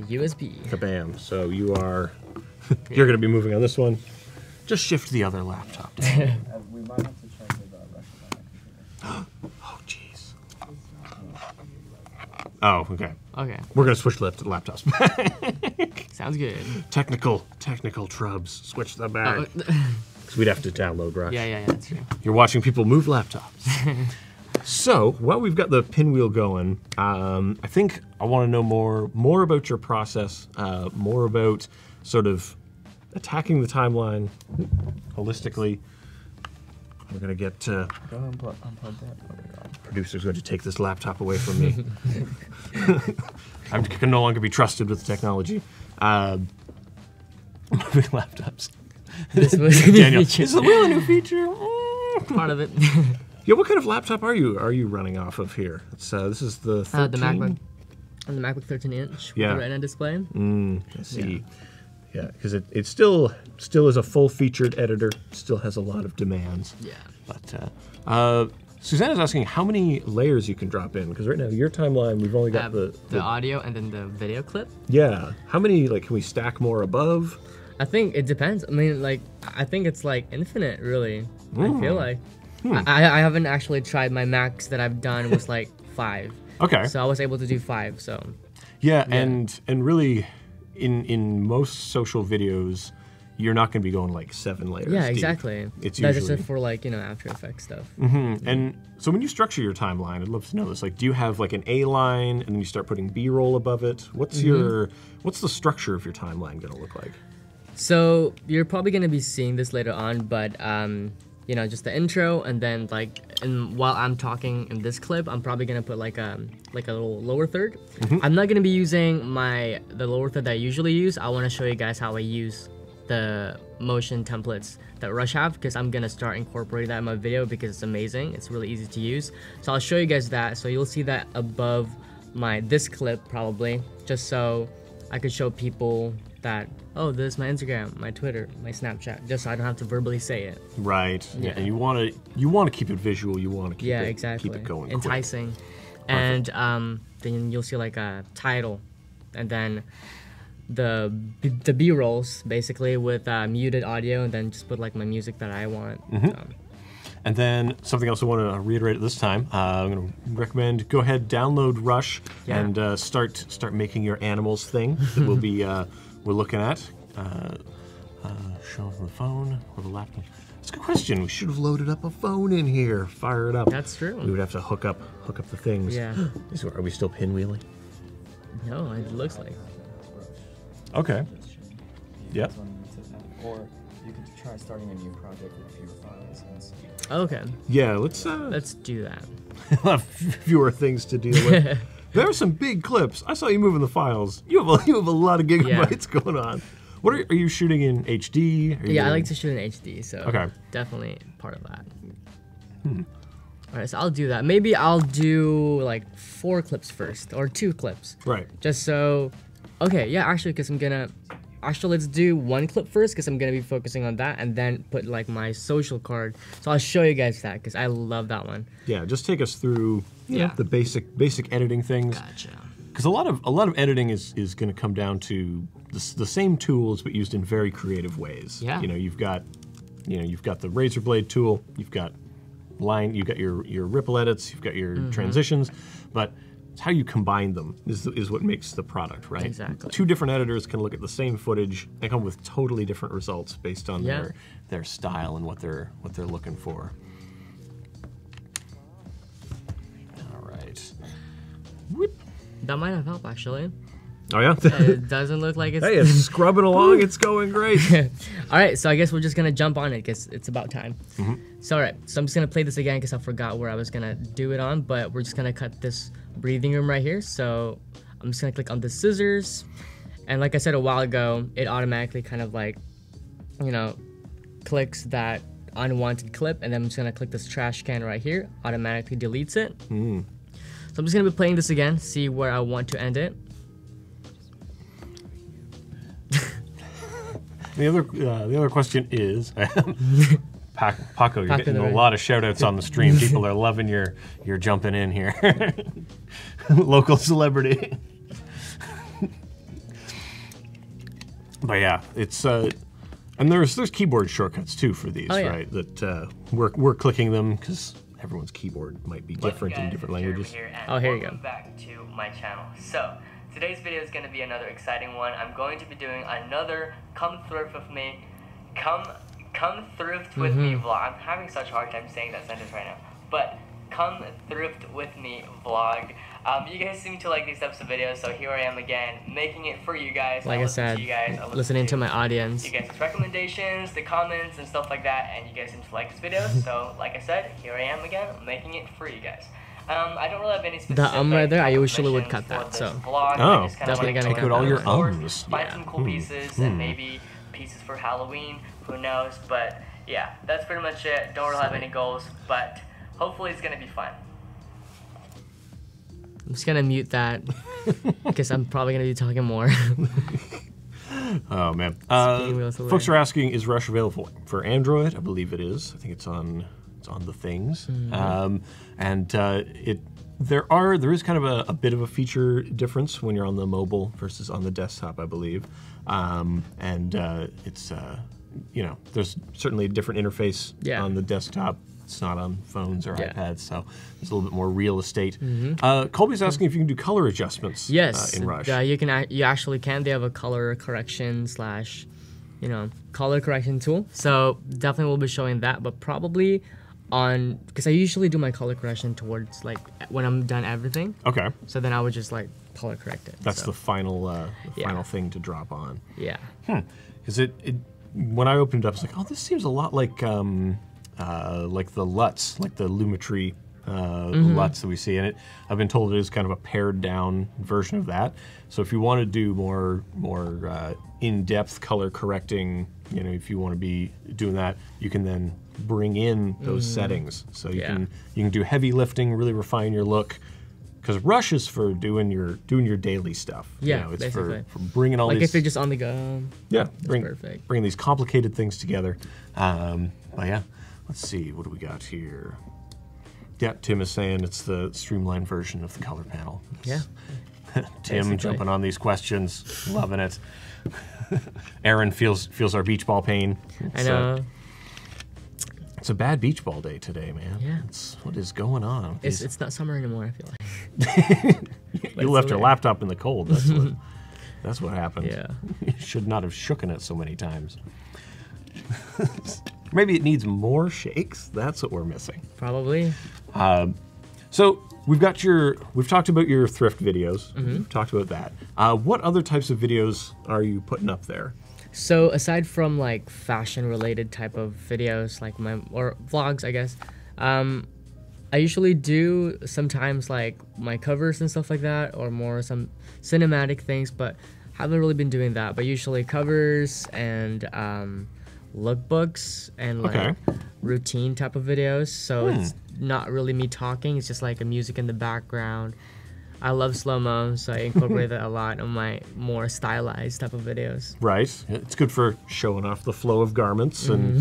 The USB. Kabam. So you are, you're going to be moving on this one. Just shift the other laptop down. We might have to check the Rush on that computer. Oh, jeez. Oh, okay. Okay. We're going to switch laptops. Sounds good. Technical trubs. Switch them back. Because we'd have to download Rush. Yeah, that's true. You're watching people move laptops. So, while we've got the pinwheel going, I think I want to know more about your process, more about sort of attacking the timeline holistically. We're going to get Go and unplug that. producer's going to take this laptop away from me. I can no longer be trusted with technology. Moving laptops. This was Daniel, is the wheel a new feature? part of it. Yeah, what kind of laptop are you running off of here? It's, this is the 13? The MacBook. On the MacBook 13-inch with the Retina display. I see. Yeah, because it still is a full-featured editor. Still has a lot of demands. Yeah. But Susanna's asking how many layers you can drop in, because right now your timeline we've only got the audio and then the video clip. Yeah. How many, like, can we stack more above? I think it depends. I mean, like, I think it's like infinite, really. I feel like. I haven't actually tried. My max that I've done was like 5. Okay. So I was able to do 5. So. Yeah, and really, in most social videos, you're not going to be going like 7 layers. Yeah, deep. Exactly. It's That's usually just for like After Effects stuff. And so when you structure your timeline, I'd love to know this. Like, do you have like an A line and then you start putting B-roll above it? What's the structure of your timeline going to look like? So you're probably going to be seeing this later on, but just the intro, and then while I'm talking in this clip, I'm probably gonna put like a little lower third. I'm not gonna be using the lower third that I usually use. I want to show you guys how I use the motion templates that Rush have, because I'm gonna start incorporating that in my video because it's amazing. It's really easy to use. So I'll show you guys that. So you'll see that above this clip probably, just so I could show people that, oh, this is my Instagram, my Twitter, my Snapchat, just so I don't have to verbally say it. Right. Yeah. And you want to keep it visual. You want to keep keep it going, enticing. And then you'll see like a title, and then the B-rolls basically with muted audio, and then just put like my music that I want. And then something else I want to reiterate at this time, I'm going to recommend go ahead, download Rush, and start making your animals thing that we'll be we're looking at. Show on the phone or the laptop. That's a good question. We should have loaded up a phone in here. Fire it up. That's true. We would have to hook up the things. Yeah. Are we still pinwheeling? No, it looks like. Okay. Yeah. Or you could try starting a new project with fewer files and see. Okay. Yeah, let's do that. Fewer things to deal with. There are some big clips. I saw you moving the files. You have a lot of gigabytes going on. What are you shooting in HD? I like to shoot in HD, so definitely part of that. All right, so I'll do that. Maybe I'll do like 4 clips first, or 2 clips. Right. Just so, actually, because let's do 1 clip first, because I'm gonna be focusing on that, and then put like my social card. So I'll show you guys that, because I love that one. Yeah, just take us through the basic editing things. Gotcha. Because a lot of editing is going to come down to the same tools, but used in very creative ways. Yeah. You've got the razor blade tool, you've got your ripple edits, you've got your transitions, but it's how you combine them is what makes the product, right? Exactly. 2 different editors can look at the same footage and come with totally different results based on their style and what they're looking for. All right. Whoop. That might have helped, actually. Oh yeah? It doesn't look like it's... Hey, it's scrubbing along. It's going great. All right, so I guess we're just going to jump on it because it's about time. So, all right, so I'm just going to play this again because I forgot where I was going to do it on, but we're just going to cut this breathing room right here. So I'm just going to click on the scissors. And like I said a while ago, it automatically kind of like, clicks that unwanted clip. And then I'm just going to click this trash can right here. Automatically deletes it. So I'm just going to be playing this again, see where I want to end it. The other question is, Paco, you're getting a lot of shout-outs on the stream. People are loving your jumping in here. Local celebrity. But yeah, it's and there's keyboard shortcuts too for these, right? That we're clicking them because everyone's keyboard might be different in different languages. Here you go. Welcome back to my channel. So today's video is going to be another exciting one. I'm going to be doing another come thrift with me, come thrift with me vlog. I'm having such a hard time saying that sentence right now, but come thrift with me vlog. You guys seem to like these types of videos, so here I am again, making it for you guys. Like I said, listening to my audience. You guys' recommendations, the comments, and stuff like that, and you guys seem to like this video, so like I said, here I am again, making it for you guys. I don't really have any specific right there, I usually would cut that, so. Vlog. Oh, definitely gotta cut all your Find some cool pieces, and maybe pieces for Halloween, who knows, but yeah, that's pretty much it. Don't really have any goals, but hopefully it's gonna be fun. I'm just gonna mute that because I'm probably gonna be talking more. Oh man. Spinning wheels away. Folks are asking, is Rush available for Android? I believe it is. I think it's on the things. There is kind of a bit of a feature difference when you're on the mobile versus on the desktop, I believe. There's certainly a different interface on the desktop. It's not on phones or iPads, so there's a little bit more real estate. Colby's asking if you can do color adjustments in Rush. You actually can. They have a color correction color correction tool. So definitely we'll be showing that, but probably because I usually do my color correction towards like when I'm done everything. Okay. So then I would just like color correct it. That's the final thing to drop on. Yeah. Because when I opened it up, I was like, oh, this seems a lot like the LUTs, like the Lumetri LUTs that we see in it. I've been told it is kind of a pared down version of that. So if you want to do more in-depth color correcting, if you want to be doing that, you can then bring in those settings. So you can do heavy lifting, really refine your look. Because Rush is for doing your daily stuff. Yeah, it's basically. for bringing all these. Like if you're just on the go. Yeah, perfect. Bring these complicated things together. But yeah, let's see, what do we got here? Yeah, Tim is saying it's the streamlined version of the color panel. Yeah. Tim basically. jumping on these questions, loving it. Aaron feels our beach ball pain. I know. It's a bad beach ball day today, man. Yeah. What is going on? It's not summer anymore, I feel like. You left your laptop in the cold. That's what happened. Yeah. You should not have shooken it so many times. Maybe it needs more shakes. That's what we're missing. Probably. So we've talked about your thrift videos. We've talked about that. What other types of videos are you putting up there? So aside from like fashion related type of videos, like or vlogs, I guess, I usually do sometimes like my covers and stuff like that, or more some cinematic things, but haven't really been doing that. But usually covers and lookbooks and like routine type of videos. So it's not really me talking, it's just like a music in the background. I love slow-mo, so I incorporate that a lot on my more stylized type of videos. Right. It's good for showing off the flow of garments, and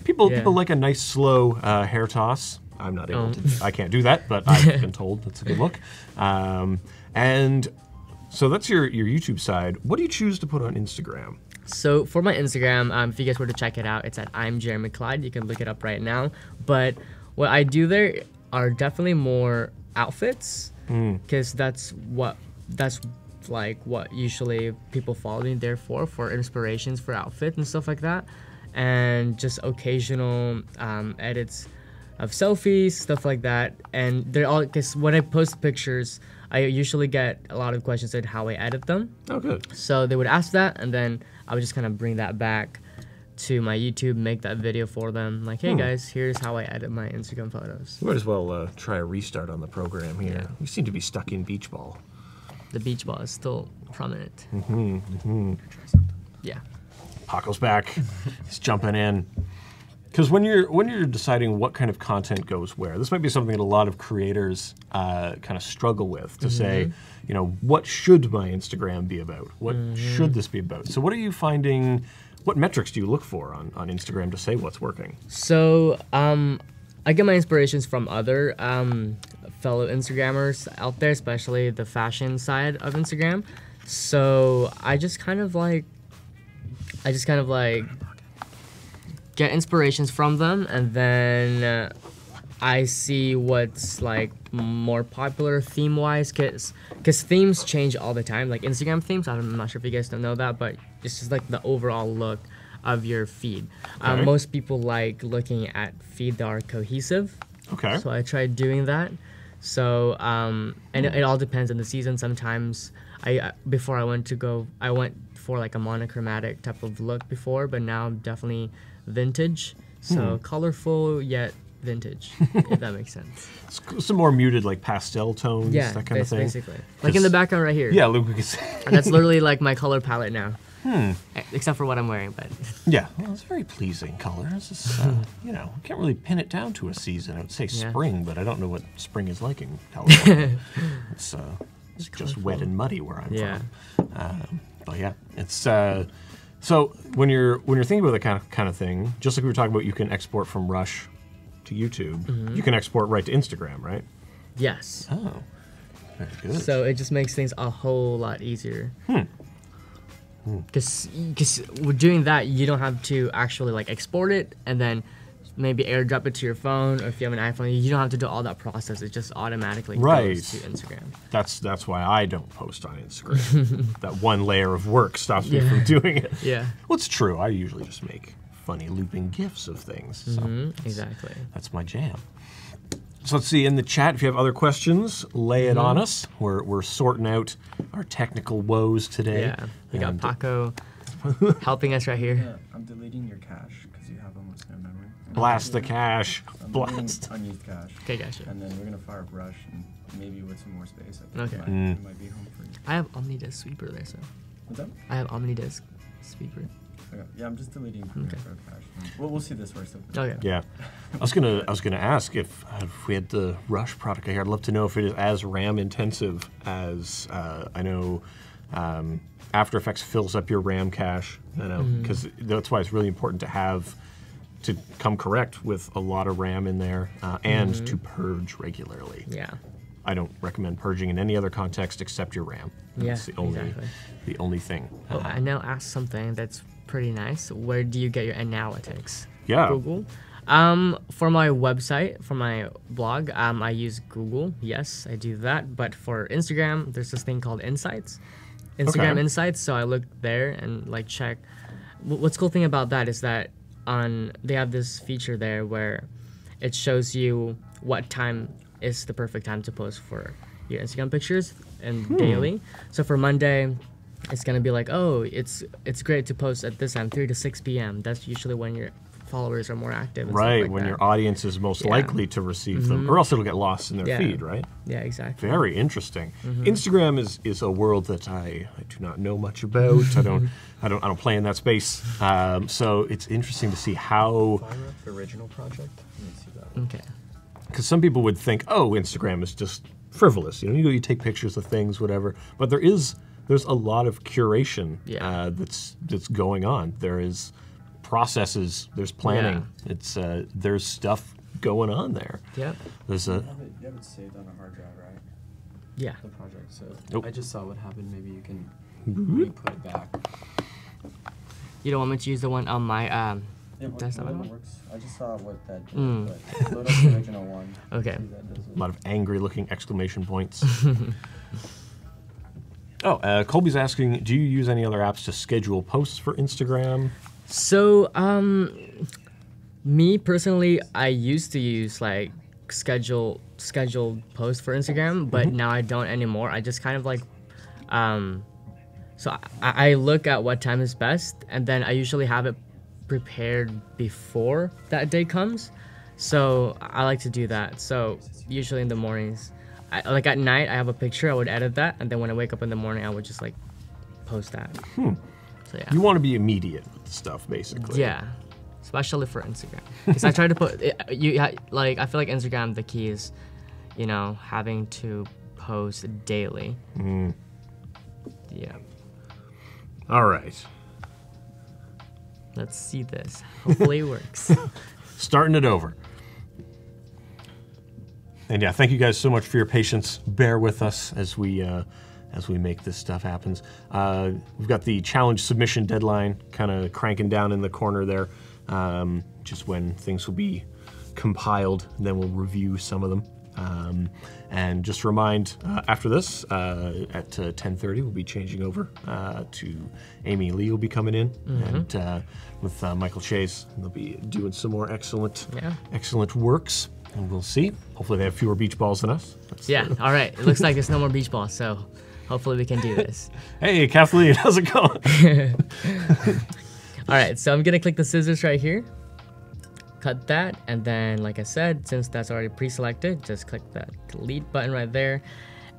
people like a nice slow hair toss. I'm not able to. I can't do that, but I've been told it's a good look. And so that's your YouTube side. What do you choose to put on Instagram? So for my Instagram, if you guys were to check it out, it's at I'm Jeremy Clyde. You can look it up right now. But what I do there are definitely more outfits. Because that's what usually people follow me there for inspirations for outfit and stuff like that, and just occasional edits of selfies, stuff like that. And they're all, because when I post pictures, I usually get a lot of questions on how I edit them. Oh, good. So they would ask that, and then I would just kind of bring that back to my YouTube, make that video for them. Like, hey guys, here's how I edit my Instagram photos. We might as well try a restart on the program here. Yeah. We seem to be stuck in beach ball. The beach ball is still prominent. Yeah. Paco's back. He's jumping in. Because when you're deciding what kind of content goes where, this might be something that a lot of creators kind of struggle with, to say, what should my Instagram be about? What should this be about? So what are you finding? What metrics do you look for on Instagram to say what's working? So I get my inspirations from other fellow Instagrammers out there, especially the fashion side of Instagram. So I just kind of like get inspirations from them, and then I see what's like more popular theme-wise, because themes change all the time. Like Instagram themes, I'm not sure if you guys don't know that, but it's just like the overall look of your feed. Most people like looking at feed that are cohesive. Okay. So I tried doing that. So and it all depends on the season. Sometimes I went for like a monochromatic type of look before, but now I'm definitely vintage. So colorful yet vintage, if that makes sense. Some more muted, like pastel tones, that kind of thing. Basically. Like in the background right here. Yeah, look, we can see. And that's literally like my color palette now. Except for what I'm wearing, but. Yeah, well, it's a very pleasing color. It's just, can't really pin it down to a season. I would say spring, but I don't know what spring is like in California. It's just wet and muddy where I'm from. But yeah, it's so when you're thinking about that kind of thing, just like we were talking about, you can export from Rush to YouTube. You can export right to Instagram, right? Yes. Oh, very good. So it just makes things a whole lot easier. Because with doing that, you don't have to actually like export it and then maybe airdrop it to your phone, or if you have an iPhone, you don't have to do all that process. It just automatically goes to Instagram. That's why I don't post on Instagram. That one layer of work stops me from doing it. Yeah. Well, it's true. I usually just make funny looping GIFs of things. So Exactly. that's my jam. So let's see in the chat if you have other questions, lay it on us. We're sorting out our technical woes today. Yeah. We got Paco helping us right here. Yeah, I'm deleting your cache because you have almost no memory. Blast the cache. I'm Blast. deleting unused cache. Okay, gotcha. And then we're gonna fire up Rush, and maybe with some more space, I think Okay. it might be home free. I have OmniDisk Sweeper there, so. What's up? I have OmniDisk Sweeper. Okay. Yeah, I'm just deleting Premiere Pro cache. We'll see this works. Okay. Yeah, I was gonna ask if we had the Rush product here. I'd love to know if it is as RAM intensive as I know. After Effects fills up your RAM cache. I know because that's why it's really important to have to come correct with a lot of RAM in there and to purge regularly. Yeah. I don't recommend purging in any other context except your RAM. That's the only thing. Oh, I now ask something that's pretty nice. Where do you get your analytics? Yeah. Google. For my website, for my blog, I use Google. Yes, I do that. But for Instagram, there's this thing called Insights. Instagram Insights. So I look there and like check. What's cool thing about that is that they have this feature there where it shows you what time is the perfect time to post for your Instagram pictures and daily. So for Monday, it's gonna be like, oh, it's great to post at this time, 3 to 6 p.m. That's usually when your followers are more active. And Right, stuff like when that. your audience is most likely to receive them, or else it'll get lost in their feed, right? Yeah, exactly. Very interesting. Instagram is a world that I do not know much about. I don't play in that space. So it's interesting to see how. Fire up the original project. Let me see that. Okay. Because some people would think, oh, Instagram is just frivolous. You take pictures of things, whatever. But there's a lot of curation that's going on. There is processes. There's planning. It's there's stuff going on there. Yeah. There's You have it saved on a hard drive, right? Yeah. The project. So Nope. I just saw what happened. Maybe you can re-put it back. You don't want me to use the one on my Yeah, desktop? whatever works. I just saw what that did, but load up the original one. Okay. See that does it. a lot of angry-looking exclamation points. Colby's asking, do you use any other apps to schedule posts for Instagram? So, me personally, I used to use like scheduled posts for Instagram, but now I don't anymore. I just kind of like, so I look at what time is best, and then I usually have it prepared before that day comes. So I like to do that. So usually in the mornings, like at night, I have a picture. I would edit that, and then when I wake up in the morning, I would just like post that. So yeah. You want to be immediate with the stuff, basically. Yeah, especially for Instagram. Because I try to put I feel like Instagram, the key is, having to post daily. Yeah. All right. Let's see this. Hopefully it works. Starting it over. And yeah, thank you guys so much for your patience. Bear with us as we make this stuff happen. We've got the challenge submission deadline kind of cranking down in the corner there, just when things will be compiled, and then we'll review some of them. And just to remind, after this, at 10:30, we'll be changing over to Amy Lee will be coming in, and with Michael Chase, and they'll be doing some more excellent works. And we'll see. Hopefully they have fewer beach balls than us. All right. It looks like there's no more beach balls, so hopefully we can do this. Hey, Kathleen, how's it going? All right, so I'm gonna click the scissors right here. Cut that, and then, like I said, since that's already pre-selected, just click that delete button right there.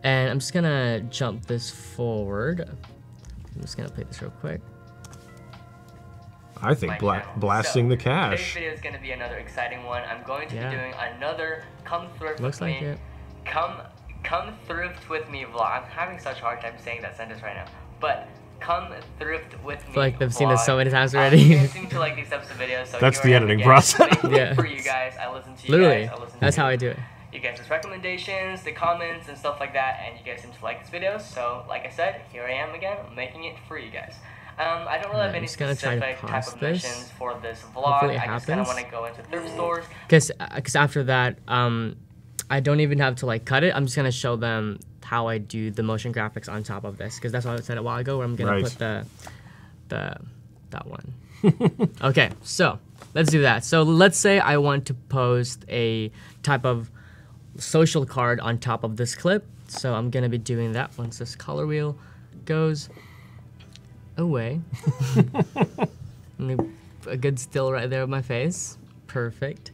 And I'm just gonna jump this forward. I'm just gonna play this real quick. I think blasting the cache. Today's video is going to be another exciting one. I'm going to be doing another come thrift Looks with like me. it. Come thrift with me vlog. I'm having such a hard time saying that sentence right now. But come thrift with me. I feel like they've seen this so vlog. many times You already. guys seem to like these types of videos, so That's here the I am editing again, process. making it Yeah. for you guys. I listen to you Literally, guys. I listen that's to how I do it. you guys' recommendations, the comments, and stuff like that, and you guys seem to like this video. So, like I said, here I am again, making it for you guys. I don't really have I'm any just gonna try to specific type pause of this. missions for this Hopefully vlog. it I just kind of happens. want to go into thrift stores. Because after that, I don't even have to like cut it. I'm just gonna show them how I do the motion graphics on top of this, because that's what I said a while ago, where I'm gonna Right. put that one. Okay, so let's do that. So let's say I want to post a type of social card on top of this clip. So I'm gonna be doing that once this color wheel goes away. A good still right there of my face. Perfect.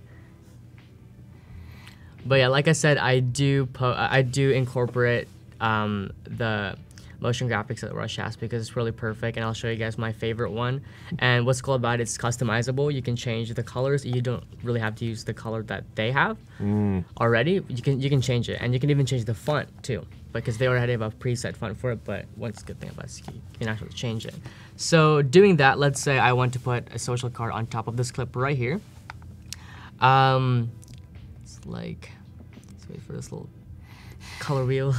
But yeah, like I said, I do incorporate the motion graphics that Rush has, because it's really perfect, and I'll show you guys my favorite one. And what's cool about it, it's customizable. You can change the colors. You don't really have to use the color that they have already. You can change it, and you can even change the font too, because they already have a preset font for it. But one good thing about it is you can actually change it. So doing that, let's say I want to put a social card on top of this clip right here. It's like, let's wait for this little color wheel.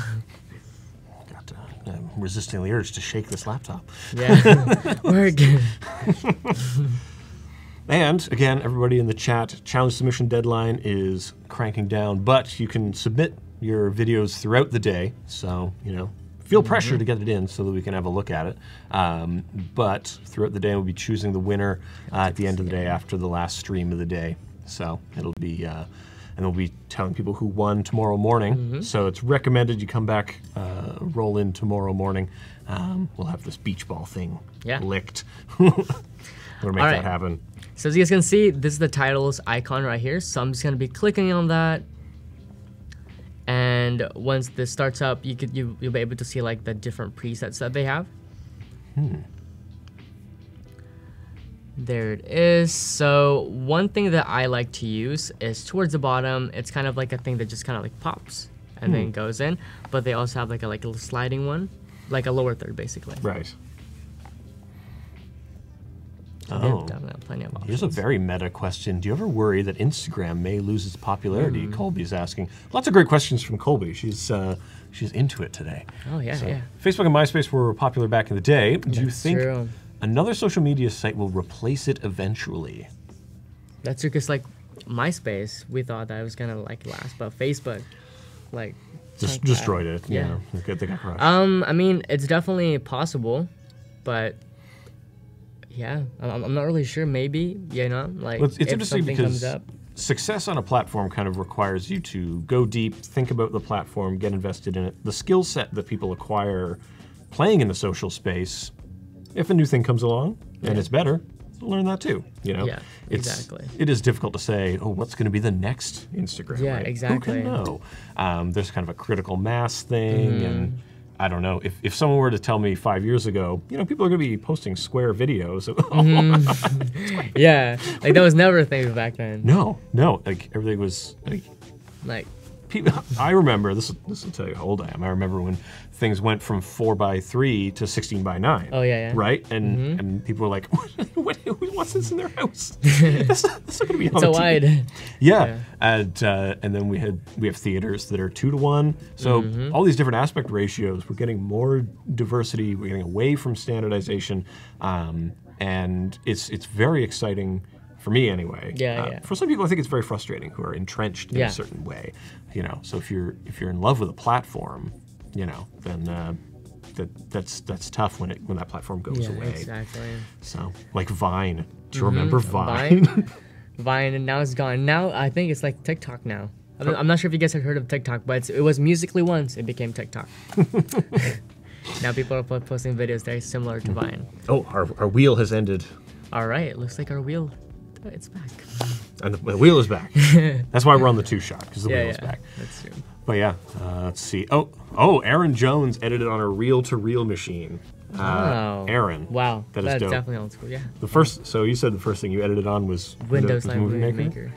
I'm resisting the urge to shake this laptop. Yeah, we're good. And again, everybody in the chat, challenge submission deadline is cranking down, but you can submit your videos throughout the day. So, you know, feel pressure to get it in so that we can have a look at it. But throughout the day, we'll be choosing the winner at the end of the day after the last stream of the day. So it'll be, and we'll be telling people who won tomorrow morning. So it's recommended you come back, roll in tomorrow morning. We'll have this beach ball thing licked. We'll make that happen. So as you guys can see, this is the titles icon right here. So I'm just gonna be clicking on that. And once this starts up, you'll be able to see like the different presets that they have. There it is. So one thing that I like to use is towards the bottom. It's kind of like a thing that just kind of like pops and then goes in. But they also have like a little sliding one, like a lower third basically. Right. So they have definitely plenty of options. Here's a very meta question. Do you ever worry that Instagram may lose its popularity? Colby's asking. Lots of great questions from Colby. She's into it today. Oh yeah, So, yeah. Facebook and MySpace were popular back in the day. Do you think true. another social media site will replace it eventually? That's true, because like MySpace, we thought that it was gonna like last, but Facebook, like Just tanked destroyed that. it. Yeah. They got crushed. I mean, it's definitely possible, but yeah, I'm not really sure. Maybe, you know, like Well, it's if interesting something because comes up. success on a platform kind of requires you to go deep, think about the platform, get invested in it. The skill set that people acquire playing in the social space, if a new thing comes along and it's better, learn that too. You know, Yeah, exactly. It is difficult to say, oh, what's going to be the next Instagram? Yeah, right? exactly. Who can know? There's kind of a critical mass thing, and I don't know. If someone were to tell me 5 years ago, you know, people are going to be posting square videos. Yeah, like that was never a thing back then. No, like everything was Like, people, I remember this will tell you how old I am. I remember when things went from 4:3 to 16:9. oh yeah, yeah. Right, and people were like, "Who wants this in their house? that's not going to be on So the TV." wide. Yeah, and then we have theaters that are 2-to-1. So all these different aspect ratios. We're getting more diversity. We're getting away from standardization, and it's very exciting. For me, anyway. Yeah. For some people, I think it's very frustrating who are entrenched in a certain way. You know, so if you're in love with a platform, you know, then that's tough when that platform goes away. Exactly. So like Vine. Do you remember Vine? Vine, and now it's gone. Now I think it's like TikTok now. I'm not sure if you guys have heard of TikTok, but it was Musical.ly once. It became TikTok. Now people are posting videos very similar to Vine. Oh, our wheel has ended. All right, it looks like our wheel, it's back. And the wheel is back. That's why we're on the 2-shot, because the wheel is back. That's true. But yeah, let's see. Oh, Aaron Jones edited on a reel-to-reel machine. Wow. Aaron. Wow. That is That's dope. definitely old school, yeah. So you said the first thing you edited on was Windows Live Movie Maker.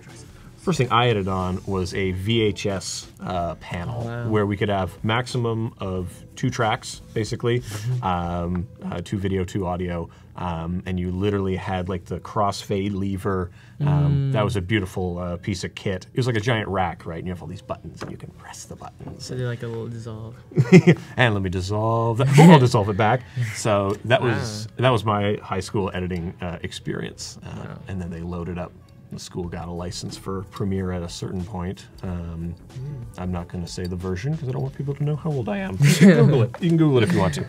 first thing I added on was a VHS panel where we could have maximum of 2 tracks, basically, 2 video, 2 audio, and you literally had like the crossfade lever. That was a beautiful piece of kit. It was like a giant rack, right? And you have all these buttons, and you can press the buttons. So they're like a little dissolve. And let me dissolve that. I'll dissolve it back. So that was my high school editing experience. And then they loaded up. The school got a license for Premiere at a certain point. I'm not going to say the version because I don't want people to know how old I am. You can Google it. You can Google it if you want to.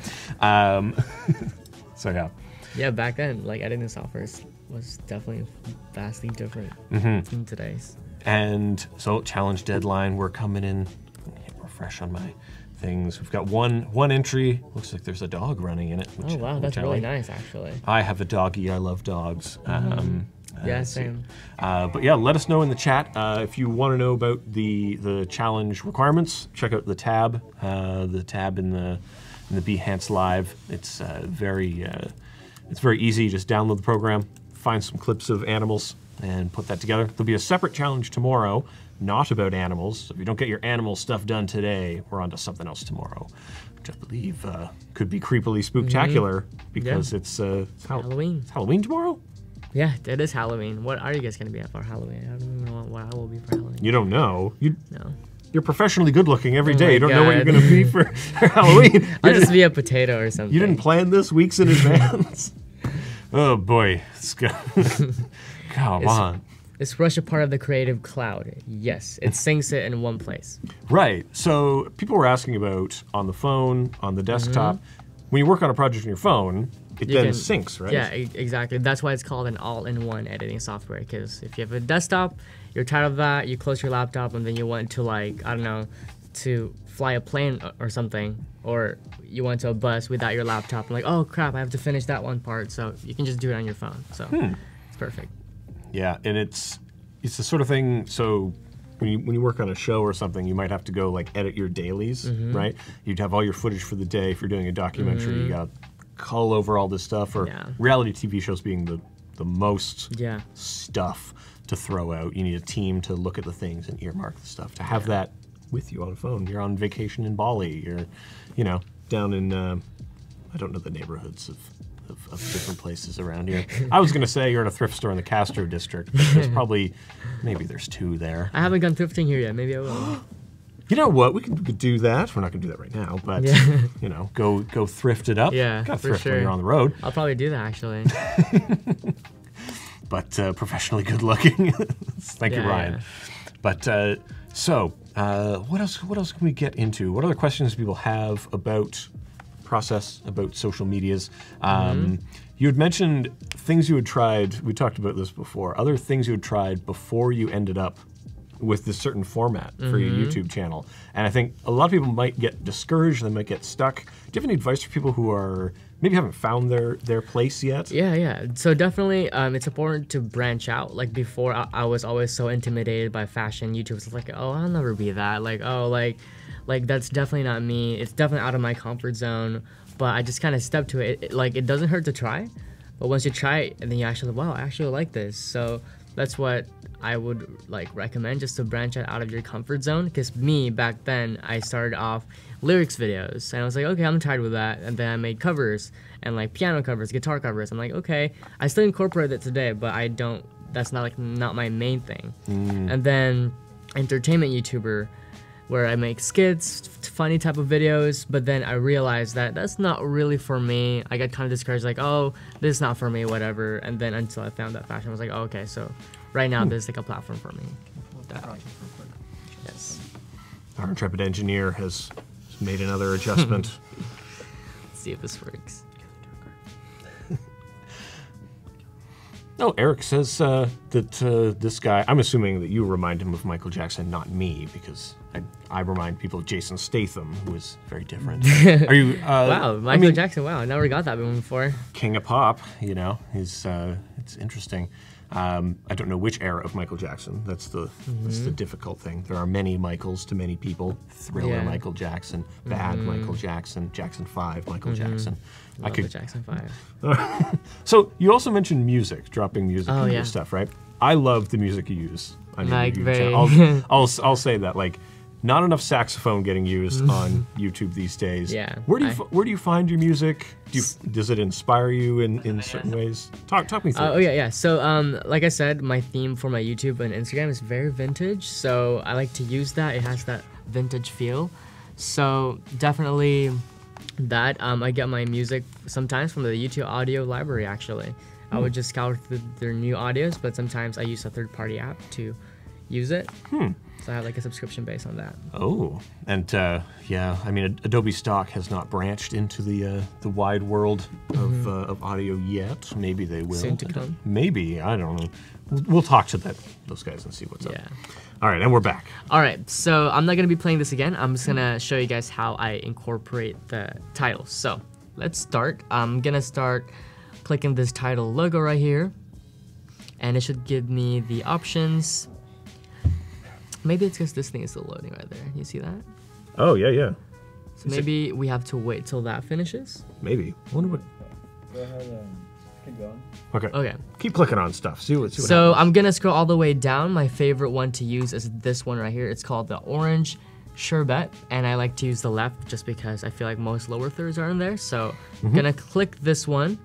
So yeah. Yeah, back then, like editing software was definitely vastly different from today's. And so challenge deadline, we're coming in. Hit refresh on my things. We've got one entry. Looks like there's a dog running in it. Oh wow, that's really nice actually. I have a doggy. I love dogs. Yeah, same. But yeah, let us know in the chat if you want to know about the challenge requirements. Check out the tab in the Behance Live. It's very easy. Just download the program, find some clips of animals, and put that together. There'll be a separate challenge tomorrow, not about animals. So if you don't get your animal stuff done today, we're on to something else tomorrow, which I believe could be creepily spooktacular because it's Halloween. It's Halloween tomorrow. Yeah, it is Halloween. What are you guys going to be at for Halloween? I don't even know what I will be for Halloween. You don't know. No. You're professionally good looking every day. You don't know what you're God. going to be for Halloween. I'll just be a potato or something. You didn't plan this weeks in advance? Oh boy. Come on. Is Rush a part of the Creative Cloud? Yes. It syncs it in one place. Right. So people were asking about on the phone, on the desktop. When you work on a project on your phone, it then syncs, right? Yeah, exactly. That's why it's called an all-in-one editing software. Because if you have a desktop, you're tired of that, you close your laptop, and then you want to, like, I don't know, to fly a plane or something, or you went to a bus without your laptop, and like, oh crap, I have to finish that one part. So you can just do it on your phone. So it's perfect. Yeah, and it's the sort of thing. So when you work on a show or something, you might have to go like edit your dailies, right? You'd have all your footage for the day. If you're doing a documentary, you got to cull over all this stuff. Or reality TV shows being the most stuff to throw out. You need a team to look at the things and earmark the stuff. To have that with you on a phone. You're on vacation in Bali. You're, down in I don't know the neighborhoods of different places around here. I was going to say you're in a thrift store in the Castro district, but there's maybe there's 2 there. I haven't gone thrifting here yet. Maybe I will. You know what? We could do that. We're not going to do that right now, but go thrift it up. Yeah, got for thrift sure. when you're on the road. I'll probably do that actually. But professionally good looking. Thank you, Ryan. Yeah. But what else can we get into? What other questions do people have about process, about social medias? You had mentioned things you had tried. We talked about this before. Other things you had tried before you ended up with this certain format for your YouTube channel. And I think a lot of people might get discouraged, they might get stuck. Do you have any advice for people who are maybe haven't found their place yet? Yeah. So definitely it's important to branch out. Like before, I was always so intimidated by fashion. YouTube was like, oh, I'll never be that. Like, oh, like that's definitely not me. It's definitely out of my comfort zone. But I just kind of stepped to it. It doesn't hurt to try. But once you try it, and then you actually, wow, I actually like this. So that's what I would recommend, just to branch out of your comfort zone. Because me, back then, I started off lyrics videos. And I was like, okay, I'm tired with that. And then I made covers and piano covers, guitar covers. I'm like, okay, I still incorporate it today, but I don't, that's not not my main thing. And then entertainment YouTuber, where I make skits, funny type of videos, but then I realized that that's not really for me. I got kind of discouraged, like, oh, this is not for me, whatever. And then until I found that fashion, I was like, oh, okay, so right now this is a platform for me. Yes. Our intrepid engineer has made another adjustment. Let's see if this works. Oh, Eric says that this guy, I'm assuming that you remind him of Michael Jackson, not me, because I remind people of Jason Statham, who is very different. Are you? Wow, Michael Jackson, wow, I never got that one before. King of pop, he's, it's interesting. I don't know which era of Michael Jackson. That's the difficult thing. There are many Michaels to many people. Thriller Michael Jackson, Bad Michael Jackson, Jackson 5 Michael Jackson. Love the Jackson 5. So you also mentioned music, dropping music into your yeah. stuff, right? I love the music you use on Like your YouTube very- channel. I'll say that, like, not enough saxophone getting used on YouTube these days. Yeah, Where do you find your music? Does it inspire you in certain ways? Talk me through. Oh yeah. So like I said, my theme for my YouTube and Instagram is very vintage. So I like to use that. It has that vintage feel. So definitely that. I get my music sometimes from the YouTube audio library. Actually, I would just scour through their new audios, but sometimes I use a third-party app to use it. So I have like a subscription base on that. Oh, and yeah, I mean, Adobe Stock has not branched into the wide world of audio yet. Maybe they will. Soon to come. Maybe, I don't know. We'll talk to those guys and see what's up. Yeah. All right, and we're back. All right, so I'm not gonna be playing this again. I'm just gonna show you guys how I incorporate the title. So let's start. I'm gonna start clicking this title logo right here, and it should give me the options. Maybe it's because this thing is still loading right there. You see that? Oh, yeah. So maybe we have to wait till that finishes. Maybe. I wonder what... Go ahead and keep going. Okay. Keep clicking on stuff. See what So happens. I'm gonna scroll all the way down. My favorite one to use is this one right here. It's called the Orange Sherbet, and I like to use the left just because I feel like most lower thirds are in there. So I'm gonna click this one,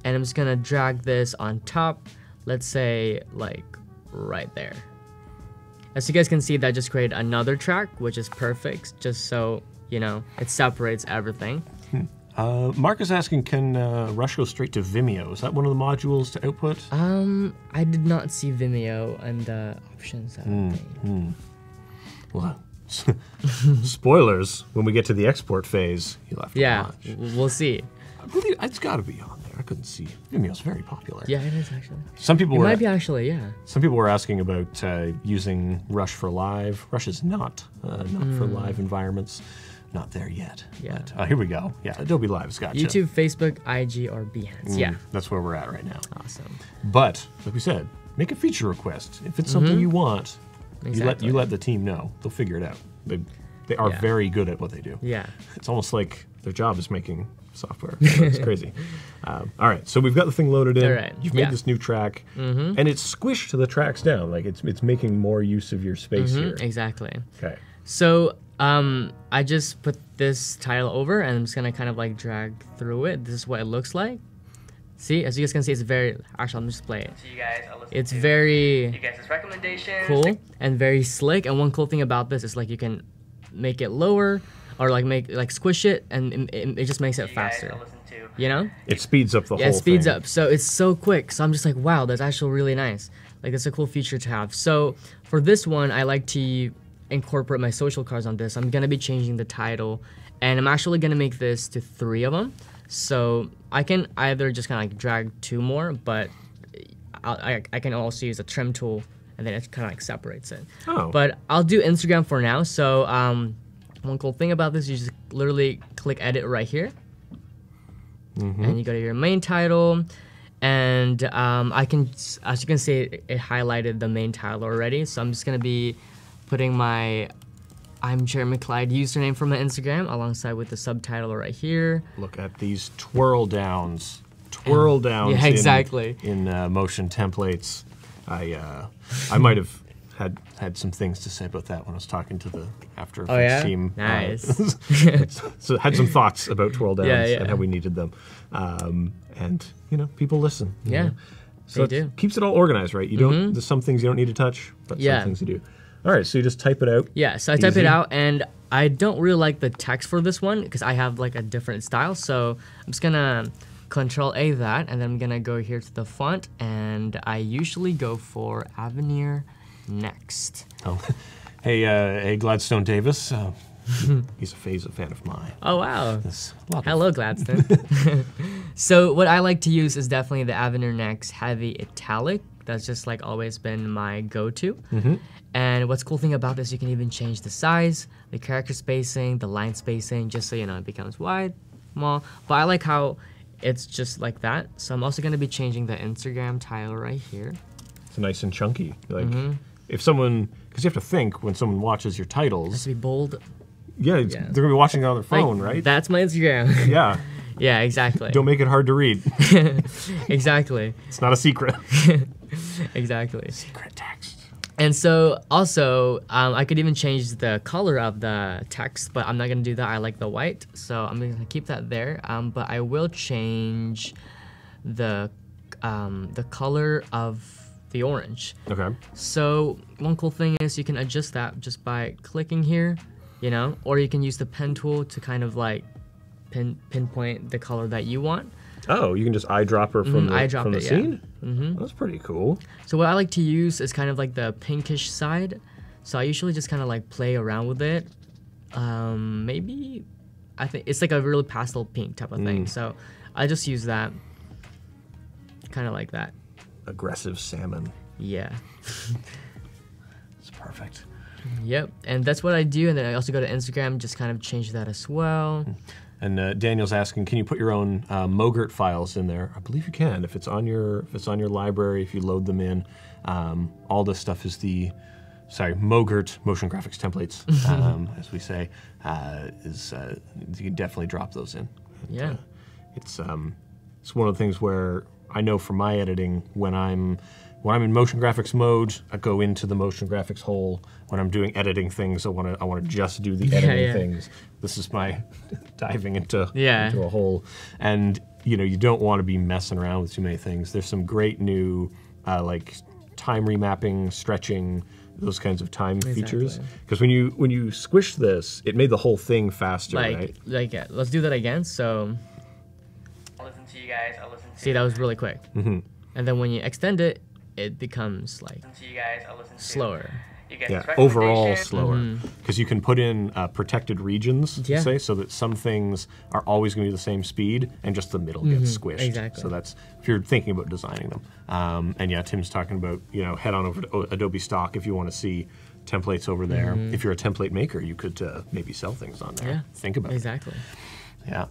and I'm just gonna drag this on top. Let's say like right there. As you guys can see, that just created another track, which is perfect, just so, you know, it separates everything. Mark is asking, can Rush go straight to Vimeo? Is that one of the modules to output? I did not see Vimeo and the options, I don't think. Well, spoilers, when we get to the export phase, you'll have to watch. We'll see. Really, it's got to be on there. I couldn't see. Vimeo's very popular. Yeah, it is actually. Some people It were might be actually, yeah. Some people were asking about using Rush for live. Rush is not for live environments. Not there yet. Yeah. But, here we go. Yeah, Adobe Live's got you. YouTube, Facebook, IG, or Behance. Yeah. That's where we're at right now. Awesome. But like we said, make a feature request. If it's something you want, Exactly. you let the team know. They'll figure it out. They are very good at what they do. Yeah. It's almost like their job is making software. It's crazy. All right, so we've got the thing loaded in. All right, You've made this new track, and it's squished the tracks down. Like it's making more use of your space here. Exactly. Okay. So I just put this title over, and I'm just gonna kind of like drag through it. This is what it looks like. See, as you guys can see, it's very. Actually, I'm just play it. So you guys are listening It's to very you guys' recommendations. cool and very slick. And one cool thing about this is like you can make it lower or like squish it, and it just makes it You guys faster. are listening to You know? It speeds up the whole Yeah, it speeds thing. up. So it's so quick. So I'm just like, wow, that's actually really nice. Like, that's a cool feature to have. So for this one, I like to incorporate my social cards on this. I'm going to be changing the title, and I'm actually going to make this to 3 of them. So I can either just kind of like drag 2 more, but I can also use a trim tool, and then it kind of like separates it. Oh. But I'll do Instagram for now. So one cool thing about this, you just literally click edit right here. And you go to your main title, and I can, as you can see, it highlighted the main title already. So I'm just gonna be putting my I'm Jeremy Clyde username for my Instagram alongside with the subtitle right here. Look at these twirl downs. Twirl downs. Yeah, exactly. In motion templates. I might have had some things to say about that when I was talking to the After Effects yeah? team. Nice. So had some thoughts about twirl downs Yeah, yeah. and how we needed them. And people listen. you Yeah, know. So they do. Keeps it all organized, right? You don't. There's some things you don't need to touch, but Yeah. some things you do. All right, so you just type it out. Yeah, so I type Easy. it out, and I don't really like the text for this one because I have like a different style. So I'm just gonna Control A that, and then I'm gonna go here to the font, and I usually go for Avenir Next. Oh. Hey, Gladstone Davis. He's a fan of mine. Oh wow! It's a lot of Hello, Gladstone. So what I like to use is definitely the Avenir Next Heavy Italic. That's just like always been my go-to. And what's cool thing about this, you can even change the size, the character spacing, the line spacing, just so it becomes wide, small. But I like how it's just like that. So I'm also gonna be changing the Instagram title right here. It's nice and chunky. Like if someone, because you have to think when someone watches your It has titles. to be bold. Yeah, they're gonna be watching it on their phone, Like, right? That's my Instagram. Yeah. Yeah, exactly. Don't make it hard to read. Exactly. It's not a secret. Exactly. Secret text. And so also, I could even change the color of the text, but I'm not gonna do that. I like the white, so I'm gonna keep that there. But I will change the color of the orange. Okay. So one cool thing is you can adjust that just by clicking here, you know, or you can use the pen tool to kind of like pinpoint the color that you want. Oh, you can just eyedropper from the scene? Yeah. That's pretty cool. So what I like to use is kind of like the pinkish side. So I usually just kind of like play around with it. Maybe, I think it's like a really pastel pink type of thing. So I just use that, kind of like that. Aggressive salmon. Yeah. It's perfect. Yep, and that's what I do. And then I also go to Instagram, just kind of change that as well. And Daniel's asking, can you put your own Mogurt files in there? I believe you can. If it's on your library, if you load them in, all this stuff is Mogurt motion graphics templates, as we say, you can definitely drop those in. Yeah. It's one of the things where I know for my editing, when I'm in motion graphics mode, I go into the motion graphics hole. When I'm doing editing things, I want to just do the editing things. This is my diving into a hole, and you don't want to be messing around with too many things. There's some great new like time remapping, stretching, those kinds of time features. Because when you squish this, it made the whole thing faster, right? Yeah. Let's do that again. So. I'll listen to you guys. I'll listen to. See, that was really quick. And then when you extend it, it becomes like listen to you guys. I'll listen to slower. You guys Yeah, overall slower. Because you can put in protected regions, say, so that some things are always going to be the same speed, and just the middle gets squished. Exactly. So that's if you're thinking about designing them. And yeah, Tim's talking about head on over to Adobe Stock if you want to see templates over there. If you're a template maker, you could maybe sell things on there. Yeah, think about exactly. it. Yeah.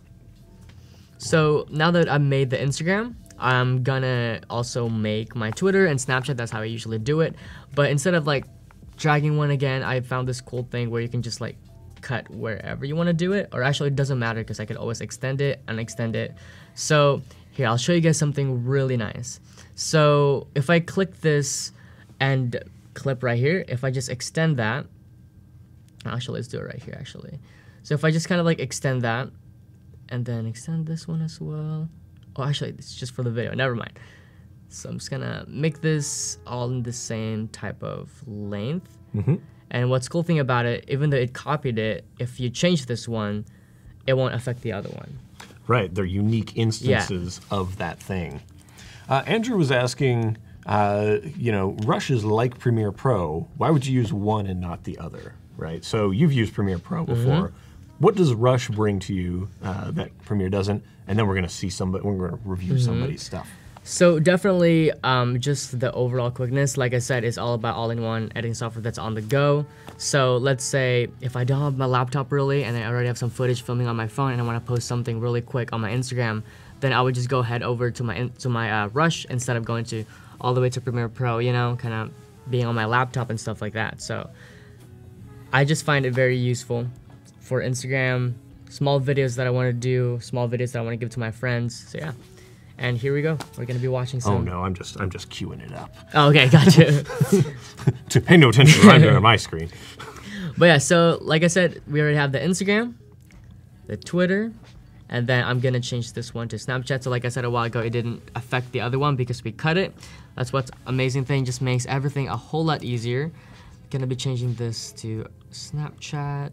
So now that I've made the Instagram, I'm gonna also make my Twitter and Snapchat. That's how I usually do it. But instead of like dragging one again, I found this cool thing where you can just like cut wherever you want to do it, or actually it doesn't matter because I could always extend it and extend it. So here, I'll show you guys something really nice. So if I click this and clip right here, if I just extend that, actually let's do it right here actually. So if I just kind of like extend that and then extend this one as well. Oh, actually it's just for the video, never mind. So I'm just gonna make this all in the same type of length. And what's cool thing about it, even though it copied it, if you change this one, it won't affect the other one. Right, they're unique instances of that thing. Andrew was asking, Rush is like Premiere Pro. Why would you use one and not the other, right? So you've used Premiere Pro before. What does Rush bring to you that Premiere doesn't? And then we're gonna see we're gonna review somebody's stuff. So definitely just the overall quickness. Like I said, it's all about all-in-one editing software that's on the go. So let's say if I don't have my laptop really and I already have some footage filming on my phone and I want to post something really quick on my Instagram, then I would just go head over to my Rush instead of going to all the way to Premiere Pro, kind of being on my laptop and stuff like that. So I just find it very useful for Instagram, small videos that I want to do, small videos that I want to give to my friends. So yeah. And here we go. We're gonna be watching some. Oh no, I'm just queuing it up. Oh, okay, gotcha. To pay no attention right there on my screen. But yeah, so like I said, we already have the Instagram, the Twitter, and then I'm gonna change this one to Snapchat. So like I said a while ago, it didn't affect the other one because we cut it. That's what's amazing thing, just makes everything a whole lot easier. Gonna be changing this to Snapchat.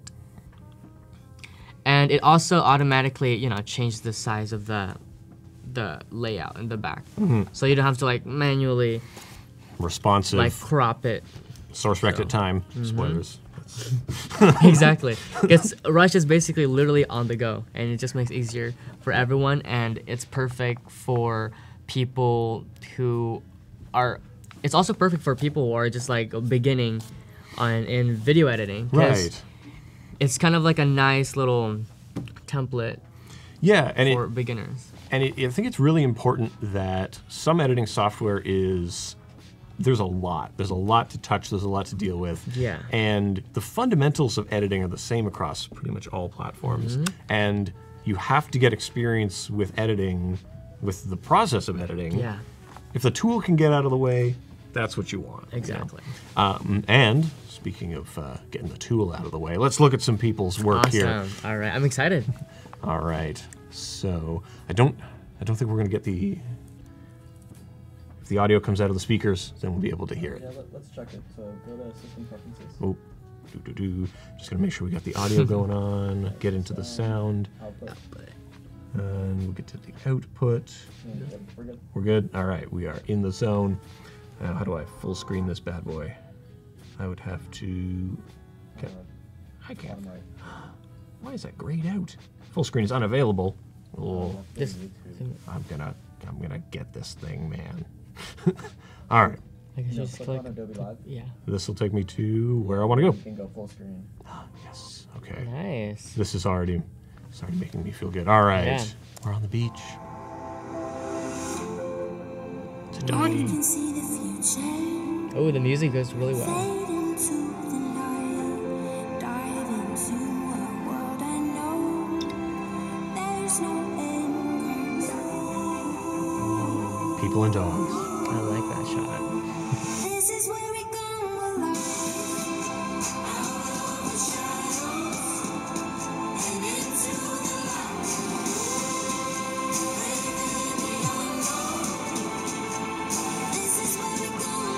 And it also automatically, changed the size of the layout in the back, so you don't have to like manually responsive like crop it. Source rec at time. Spoilers. Exactly. Because Rush is basically literally on the go, and it just makes it easier for everyone, and it's perfect for people who are. It's also perfect for people who are just like beginning in video editing. Right. It's kind of like a nice little template. Yeah, and for beginners. And I think it's really important that some editing software there's a lot to touch, there's a lot to deal with. Yeah. And the fundamentals of editing are the same across pretty much all platforms. And you have to get experience with editing, with the process of editing. Yeah. If the tool can get out of the way, That's what you want. Exactly. And speaking of getting the tool out of the way, let's look at some people's work here. Awesome. All right, I'm excited. All right. So I don't think we're gonna get the. If the audio comes out of the speakers, then we'll be able to hear it. Yeah, let's check it. So go to System Preferences. Oh, just gonna make sure we got the audio going on. Get into the sound. Output. And we'll get to the output. Yeah, we're good. We're good? All right, we are in the zone. Now, how do I full screen this bad boy? I would have to... I can't. Bottom right. Why is that grayed out? Full screen is unavailable. Oh, This, I'm gonna get this thing, man. All right, I guess you No, just click click. on Adobe Live. Yeah. this will take me to where I want to You go. can go full screen. Yes, okay. Nice. This is already making me feel good. All right, Yeah. we're on the beach. One can see the future. Oh, the music goes really well. Fade into the night. Dive into a world I know. There's no end. People and dogs. I like that shot. This is where we come alive. This is where we come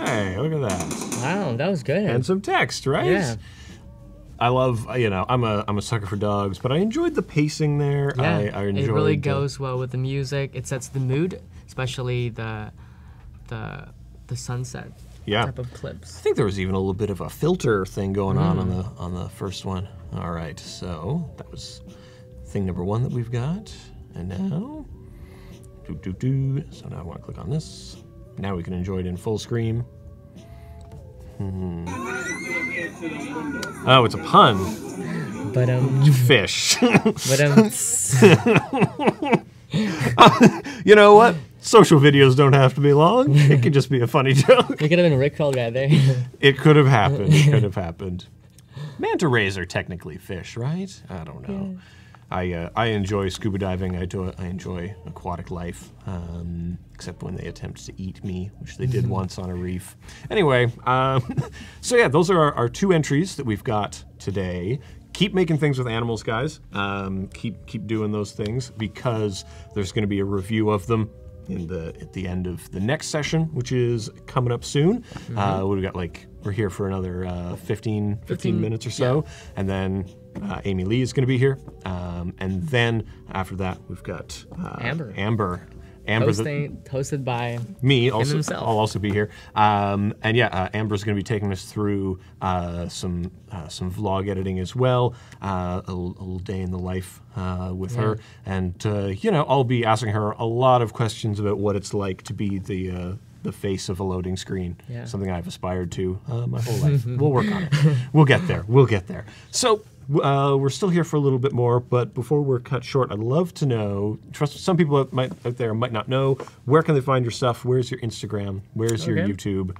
alive. Hey, look at that. Wow, that was good. And some text, right? Yeah. I love, I'm a sucker for dogs, but I enjoyed the pacing there. Yeah, I enjoyed it really goes well with the music. It sets the mood, especially the sunset Yeah. type of clips. I think there was even a little bit of a filter thing going on the first one. All right, so that was thing number one that we've got. And now, so now I want to click on this. Now we can enjoy it in full screen. Oh, it's a pun. But Fish. but You know what? Social videos don't have to be long. It could just be a funny joke. it could have been Rickrolled right there. It could have happened. It could have happened. Manta rays are technically fish, right? I don't know. I enjoy scuba diving. I enjoy aquatic life, except when they attempt to eat me, which they did once on a reef. Anyway, so yeah, those are our two entries that we've got today. Keep making things with animals, guys. Keep doing those things because there's going to be a review of them at the end of the next session, which is coming up soon. We've got we're here for another 15 minutes or so, and then Amy Lee is going to be here, and then after that we've got Amber. Hosted by Me also. himself. I'll also be here, and yeah, Amber's going to be taking us through some vlog editing as well, a little day in the life with her, and I'll be asking her a lot of questions about what it's like to be the face of a loading screen. Yeah. Something I've aspired to my whole life. We'll work on it. We'll get there. We'll get there. So. We're still here for a little bit more, but before we're cut short, I'd love to know, some people out there might not know, where can they find your stuff? Where's your Instagram? Where's your YouTube?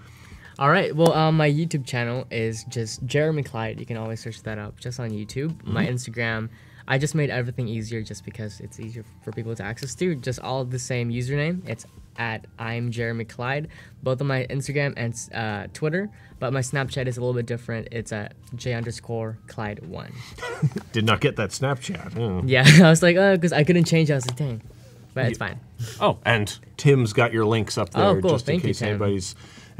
All right. Well, my YouTube channel is just Jeremy Clyde. You can always search that up just on YouTube. My Instagram, I just made everything easier just because it's easier for people to access to. Just all the same username. It's at I'm Jeremy Clyde, both on my Instagram and Twitter. But my Snapchat is a little bit different. It's at J_Clyde1. Did not get that Snapchat. Oh. Yeah, I was like, because I couldn't change it. I was like, dang. But it's fine. Oh, and Tim's got your links up there Oh, cool. just in Thank you, case Tim.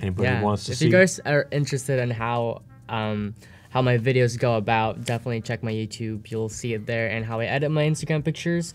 anybody wants to if see. you guys are interested in how my videos go about, definitely check my YouTube. You'll see it there, and how I edit my Instagram pictures.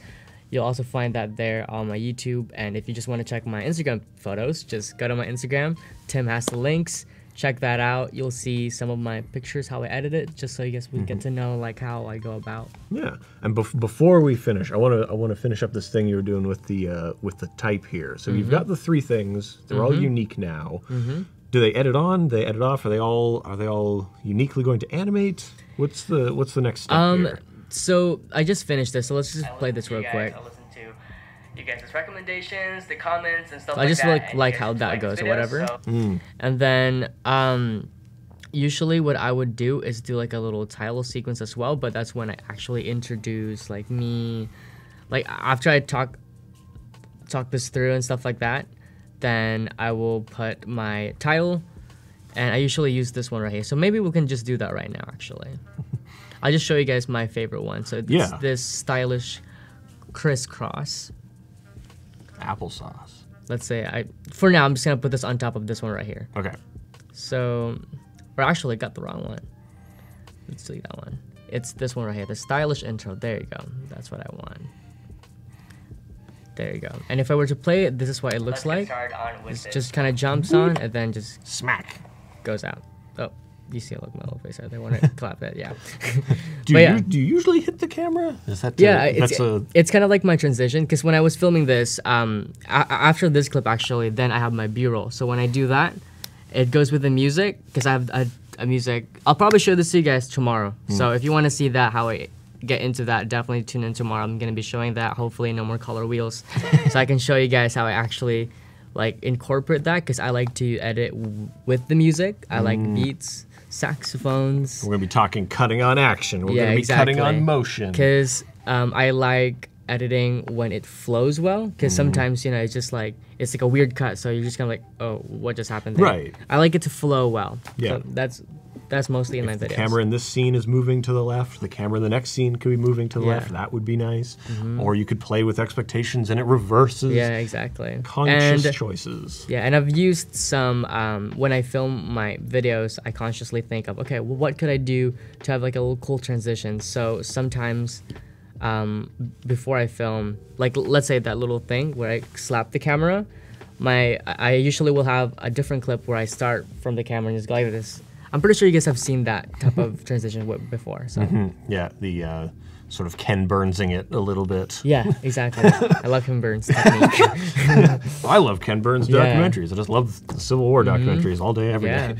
You'll also find that there on my YouTube. And if you just want to check my Instagram photos, just go to my Instagram. Tim has the links. Check that out. You'll see some of my pictures, how I edit it, just so you guys would get to know how I go about. Yeah, and before we finish, I want to finish up this thing you were doing with the type here. So you've got the three things; they're all unique now. Do they edit on? Do they edit off? Are they all uniquely going to animate? What's the next step here? So I just finished this, so let's just play this real quick. I listen to you guys' recommendations, the comments, and stuff I just like that. like and you how guys that just goes or like this whatever. video, so- And then usually what I would do is do like a little title sequence as well, but that's when I actually introduce me, like after I talk talk this through and stuff like that, then I will put my title, and I usually use this one right here. So maybe we can just do that right now, actually. I'll just show you guys my favorite one. So it's this stylish crisscross. Applesauce. Let's say for now, I'm just gonna put this on top of this one right here. Okay. So, or actually got the wrong one. Let's delete that one. It's this one right here, the stylish intro. There you go. That's what I want. There you go. And if I were to play it, this is what it looks like. It just kind of jumps on and then just smack goes out. Oh, you see a look my little face right there. Want to clap it? Yeah. Do you usually hit the camera? Is that it's kind of like my transition, because when I was filming this, after this clip actually, then I have my B-roll. So when I do that, it goes with the music, because I have a music. I'll probably show this to you guys tomorrow. So if you want to see that, how I get into that, definitely tune in tomorrow. I'm gonna be showing that. Hopefully no more color wheels, so I can show you guys how I actually like incorporate that, because I like to edit with the music. I like beats, saxophones. We're gonna be talking cutting on action. We're gonna be cutting on motion. Because I like editing when it flows well, because sometimes, you know, it's just like, it's like a weird cut, so you're just kind of like, oh, what just happened there? Right. I like it to flow well. Yeah. So that's mostly in my videos. The camera in this scene is moving to the left, the camera in the next scene could be moving to the left. That would be nice. Or you could play with expectations and it reverses. Yeah, exactly. Conscious choices. Yeah, and I've used some, when I film my videos, I consciously think of, okay, well, what could I do to have like a little cool transition? So sometimes before I film, like let's say that little thing where I slap the camera, I usually will have a different clip where I start from the camera and just go like this. I'm pretty sure you guys have seen that type of transition before. So. Yeah, the sort of Ken Burnsing it a little bit. Yeah, exactly. I love Ken Burns' technique. Well, I love Ken Burns documentaries. I just love the Civil War documentaries all day, every day.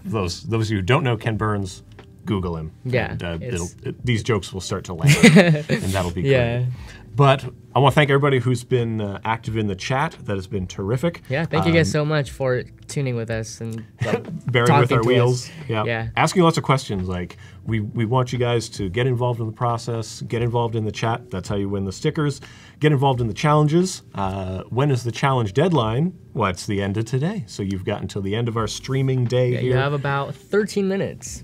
Those of you who don't know Ken Burns, Google him. Yeah. And, these jokes will start to land, and that'll be great. But I want to thank everybody who's been active in the chat. That has been terrific. Yeah, thank you guys so much for tuning with us and bearing with our wheels. Yeah. Asking lots of questions. Like we want you guys to get involved in the process, get involved in the chat. That's how you win the stickers. Get involved in the challenges. When is the challenge deadline? Well, it's the end of today. So you've got until the end of our streaming day here. You have about 13 minutes.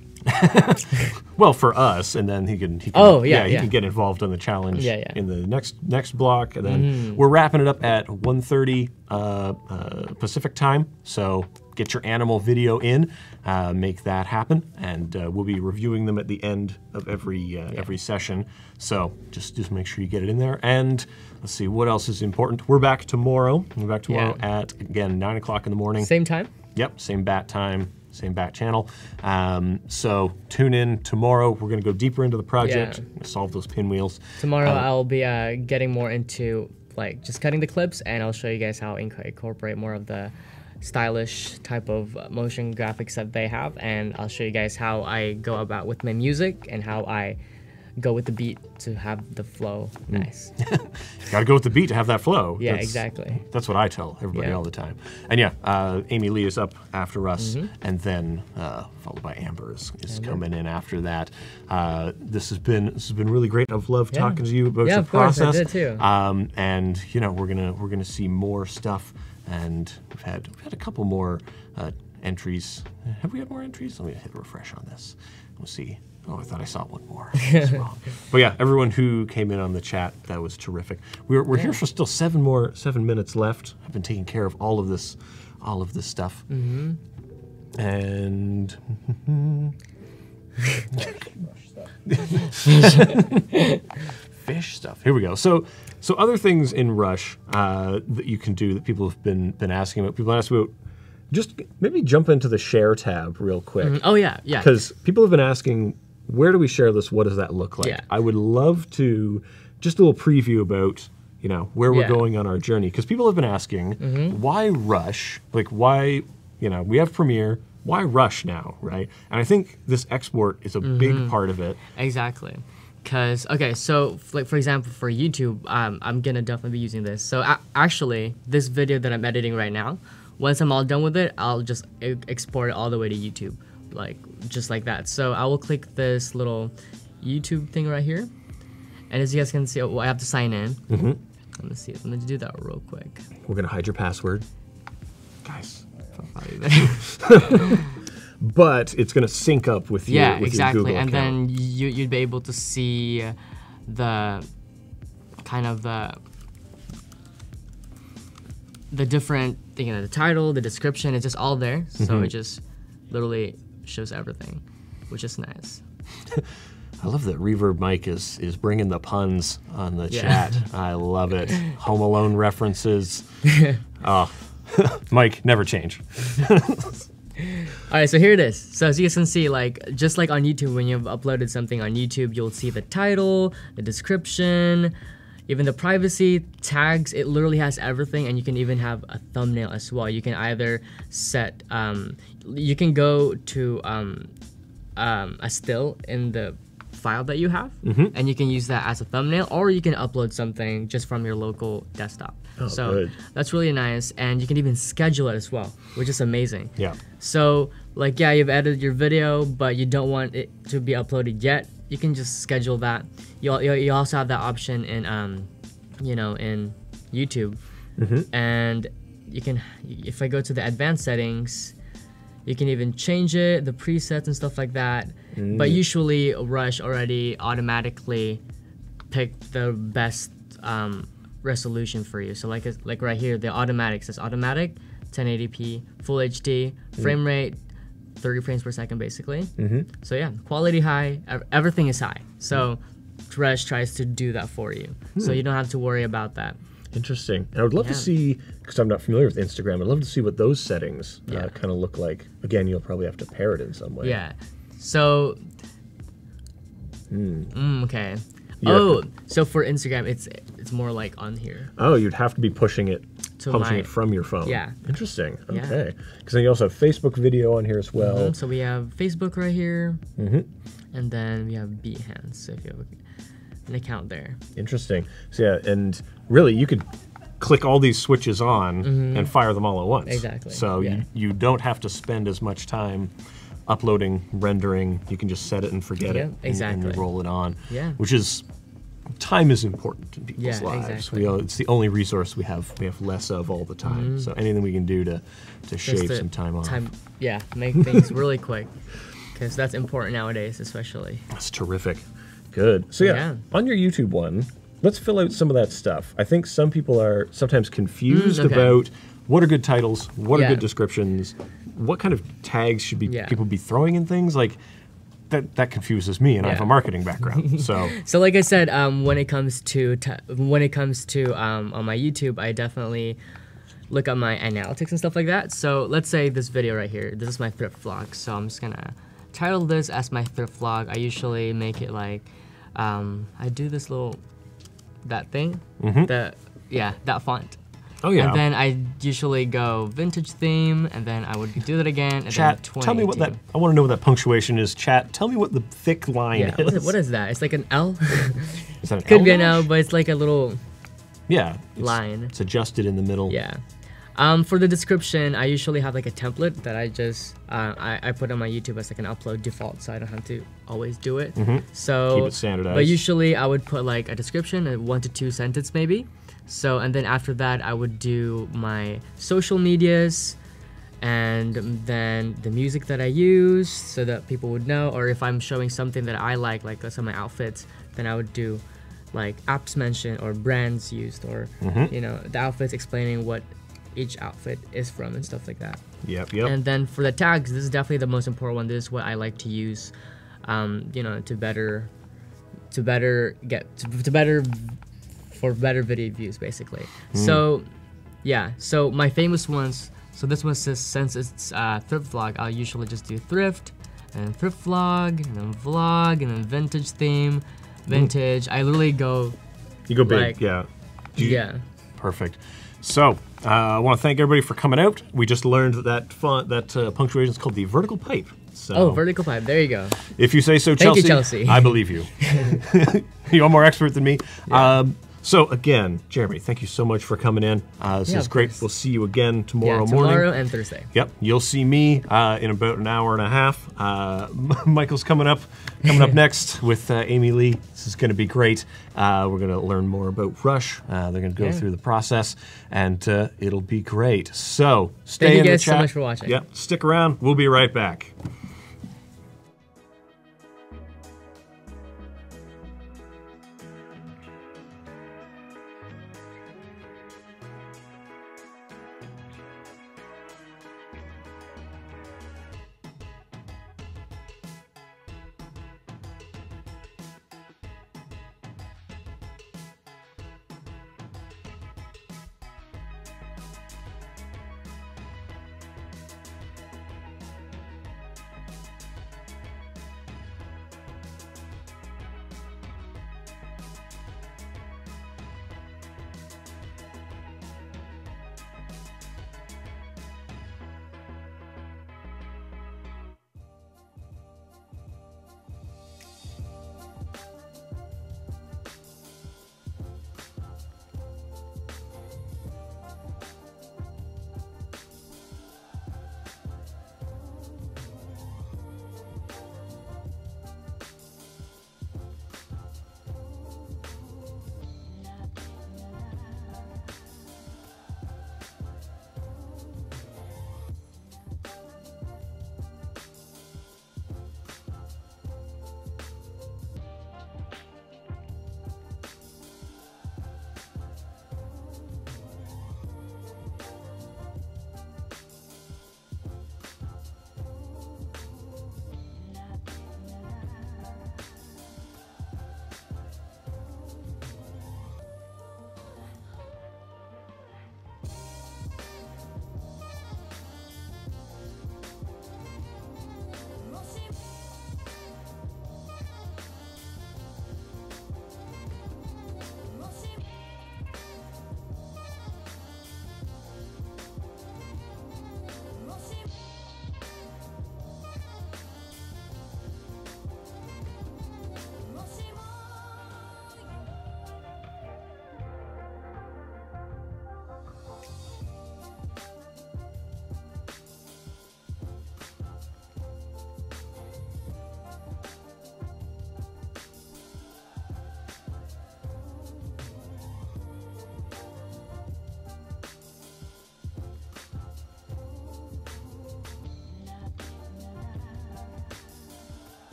Well, for us, and then he can he can get involved in the challenge in the next block, and then we're wrapping it up at 1:30 Pacific time. So get your animal video in, make that happen, and we'll be reviewing them at the end of every session. So just make sure you get it in there. And let's see what else is important. We're back tomorrow. We're back tomorrow at again 9 o'clock in the morning. Same time. Yep, same bat time. Same back channel. So tune in tomorrow. We're going to go deeper into the project, solve those pinwheels. Tomorrow I'll be getting more into like just cutting the clips, and I'll show you guys how I incorporate more of the stylish type of motion graphics that they have, and I'll show you guys how I go about with my music and how I go with the beat to have the flow nice. Got to go with the beat to have that flow. Yeah, exactly. That's what I tell everybody all the time. And Amy Lee is up after us, and then followed by Amber is coming in after that. This has been really great. I've loved talking to you about the process. Yeah, of course, I did too. And we're gonna see more stuff, and we've had a couple more entries. Have we had more entries? Let me hit refresh on this. We'll see. Oh, I thought I saw one more. But yeah, everyone who came in on the chat, that was terrific. We're here for still 7 minutes left. I've been taking care of all of this stuff. And fish stuff. Here we go. So other things in Rush that you can do that people have been asking about. People ask about. Just maybe jump into the share tab real quick. Oh yeah. Because people have been asking, where do we share this? What does that look like? I would love to just a little preview about where we're going on our journey, because people have been asking, why Rush? Like why we have Premiere. Why Rush now, right? And I think this export is a big part of it. Exactly. Because, so like for example, for YouTube, I'm gonna definitely be using this. So actually, this video that I'm editing right now, once I'm all done with it, I'll just export it all the way to YouTube, just like that. So I will click this little YouTube thing right here, and as you guys can see, I have to sign in. Let me see. Let me do that real quick. We're gonna hide your password, guys. Probably there. But it's gonna sync up with your Yeah, with exactly. your Google And account. then you'd be able to see the kind of the different, you know, the title, the description. It's just all there. So it just literally shows everything, which is nice. I love that Reverb Mike is bringing the puns on the Yeah. chat. I love it. Home Alone references. Oh, Mike, never change. All right, so here it is. So as you guys can see, like just like on YouTube, when you've uploaded something on YouTube, you'll see the title, the description, even the privacy tags. It literally has everything, and you can even have a thumbnail as well. You can either set, you can go to a still in the file that you have, and you can use that as a thumbnail, or you can upload something just from your local desktop. Oh, so good. that's really nice, and you can even schedule it as well, which is amazing. Yeah. So like, yeah, you've edited your video, but you don't want it to be uploaded yet. You can just schedule that. You also have that option in you know, in YouTube, and you can, if I go to the advanced settings, you can even change it, the presets and stuff like that. But usually Rush already automatically picked the best resolution for you. So like right here, the automatic says automatic, 1080p, full HD, frame rate, 30 frames per second basically. So yeah, quality high, everything is high. So Rush tries to do that for you. So you don't have to worry about that. Interesting. And I would love to see, because I'm not familiar with Instagram, I'd love to see what those settings kind of look like. Again, you'll probably have to pair it in some way. Yeah. So, okay. Yeah. So for Instagram, it's more like on here. Oh, you'd have to be pushing it To publishing my- it from your phone. Yeah. Interesting. Yeah. Okay. Because then you also have Facebook video on here as well. So we have Facebook right here, and then we have Behance. So if you have an account there. Interesting. So yeah, and really you could click all these switches on and fire them all at once. Exactly, So yeah. you don't have to spend as much time uploading, rendering. You can just set it and forget Yeah, it, and exactly. you roll it on. Yeah. Which is, time is important in people's Yeah, lives. exactly. It's the only resource we have less of all the time. So anything we can do to shave Just some time off. Yeah, make things really quick, because that's important nowadays, especially. That's terrific. Good. So yeah, on your YouTube one, let's fill out some of that stuff. I think some people are sometimes confused okay. about what are good titles, what are Yeah. good descriptions, what kind of tags should be Yeah. people be throwing in things. Like that confuses me, and I have a Yeah. marketing background. So So like I said, when it comes to on my YouTube, I definitely look at my analytics and stuff like that. So let's say this video right here, this is my thrift vlog. So I'm just gonna title this as my thrift vlog. I usually make it like, I do this little, that thing, that font. oh yeah, And then I usually go vintage theme, and then I would do that again. And chat. then Tell me what that. 2018. I want to know what that punctuation is. Chat. Tell me what the thick line Yeah, is. what is that? It's like an L. Is that an Could be an dash? L, but it's like a little Yeah, it's, line. It's adjusted in the middle. Yeah. For the description, I usually have like a template that I just I put on my YouTube as like an upload default, so I don't have to always do it. So Keep it standardized. But usually I would put like a description, a 1 to 2 sentence maybe. So and then after that I would do my social medias, and then the music that I use so that people would know, or if I'm showing something that I like let's say my outfits, then I would do like apps mentioned or brands used, or you know, the outfits explaining what each outfit is from and stuff like that. Yep. And then for the tags, this is definitely the most important one. This is what I like to use, you know, to better for better video views basically. So yeah, so my famous ones, so this one says, since it's thrift vlog, I'll usually just do thrift and thrift vlog and then vlog and then vintage theme, vintage. I literally go, You go big. like, Yeah. yeah. Perfect. So, I want to thank everybody for coming out. We just learned that font, that punctuation is called the vertical pipe. So, Oh, vertical pipe, there you go. if you say so, Thank you, Chelsea, Chelsea. I believe you. You're more expert than me. So again, Jeremy, thank you so much for coming in. This is great. Course. We'll see you again tomorrow Tomorrow morning. and Thursday. Yep, you'll see me in about an hour and a half. Michael's coming up next with Amy Lee. This is going to be great. We're going to learn more about Rush. They're going to go through the process, and it'll be great. So stay in the chat. Thank you guys so much for watching. Yep, stick around. We'll be right back.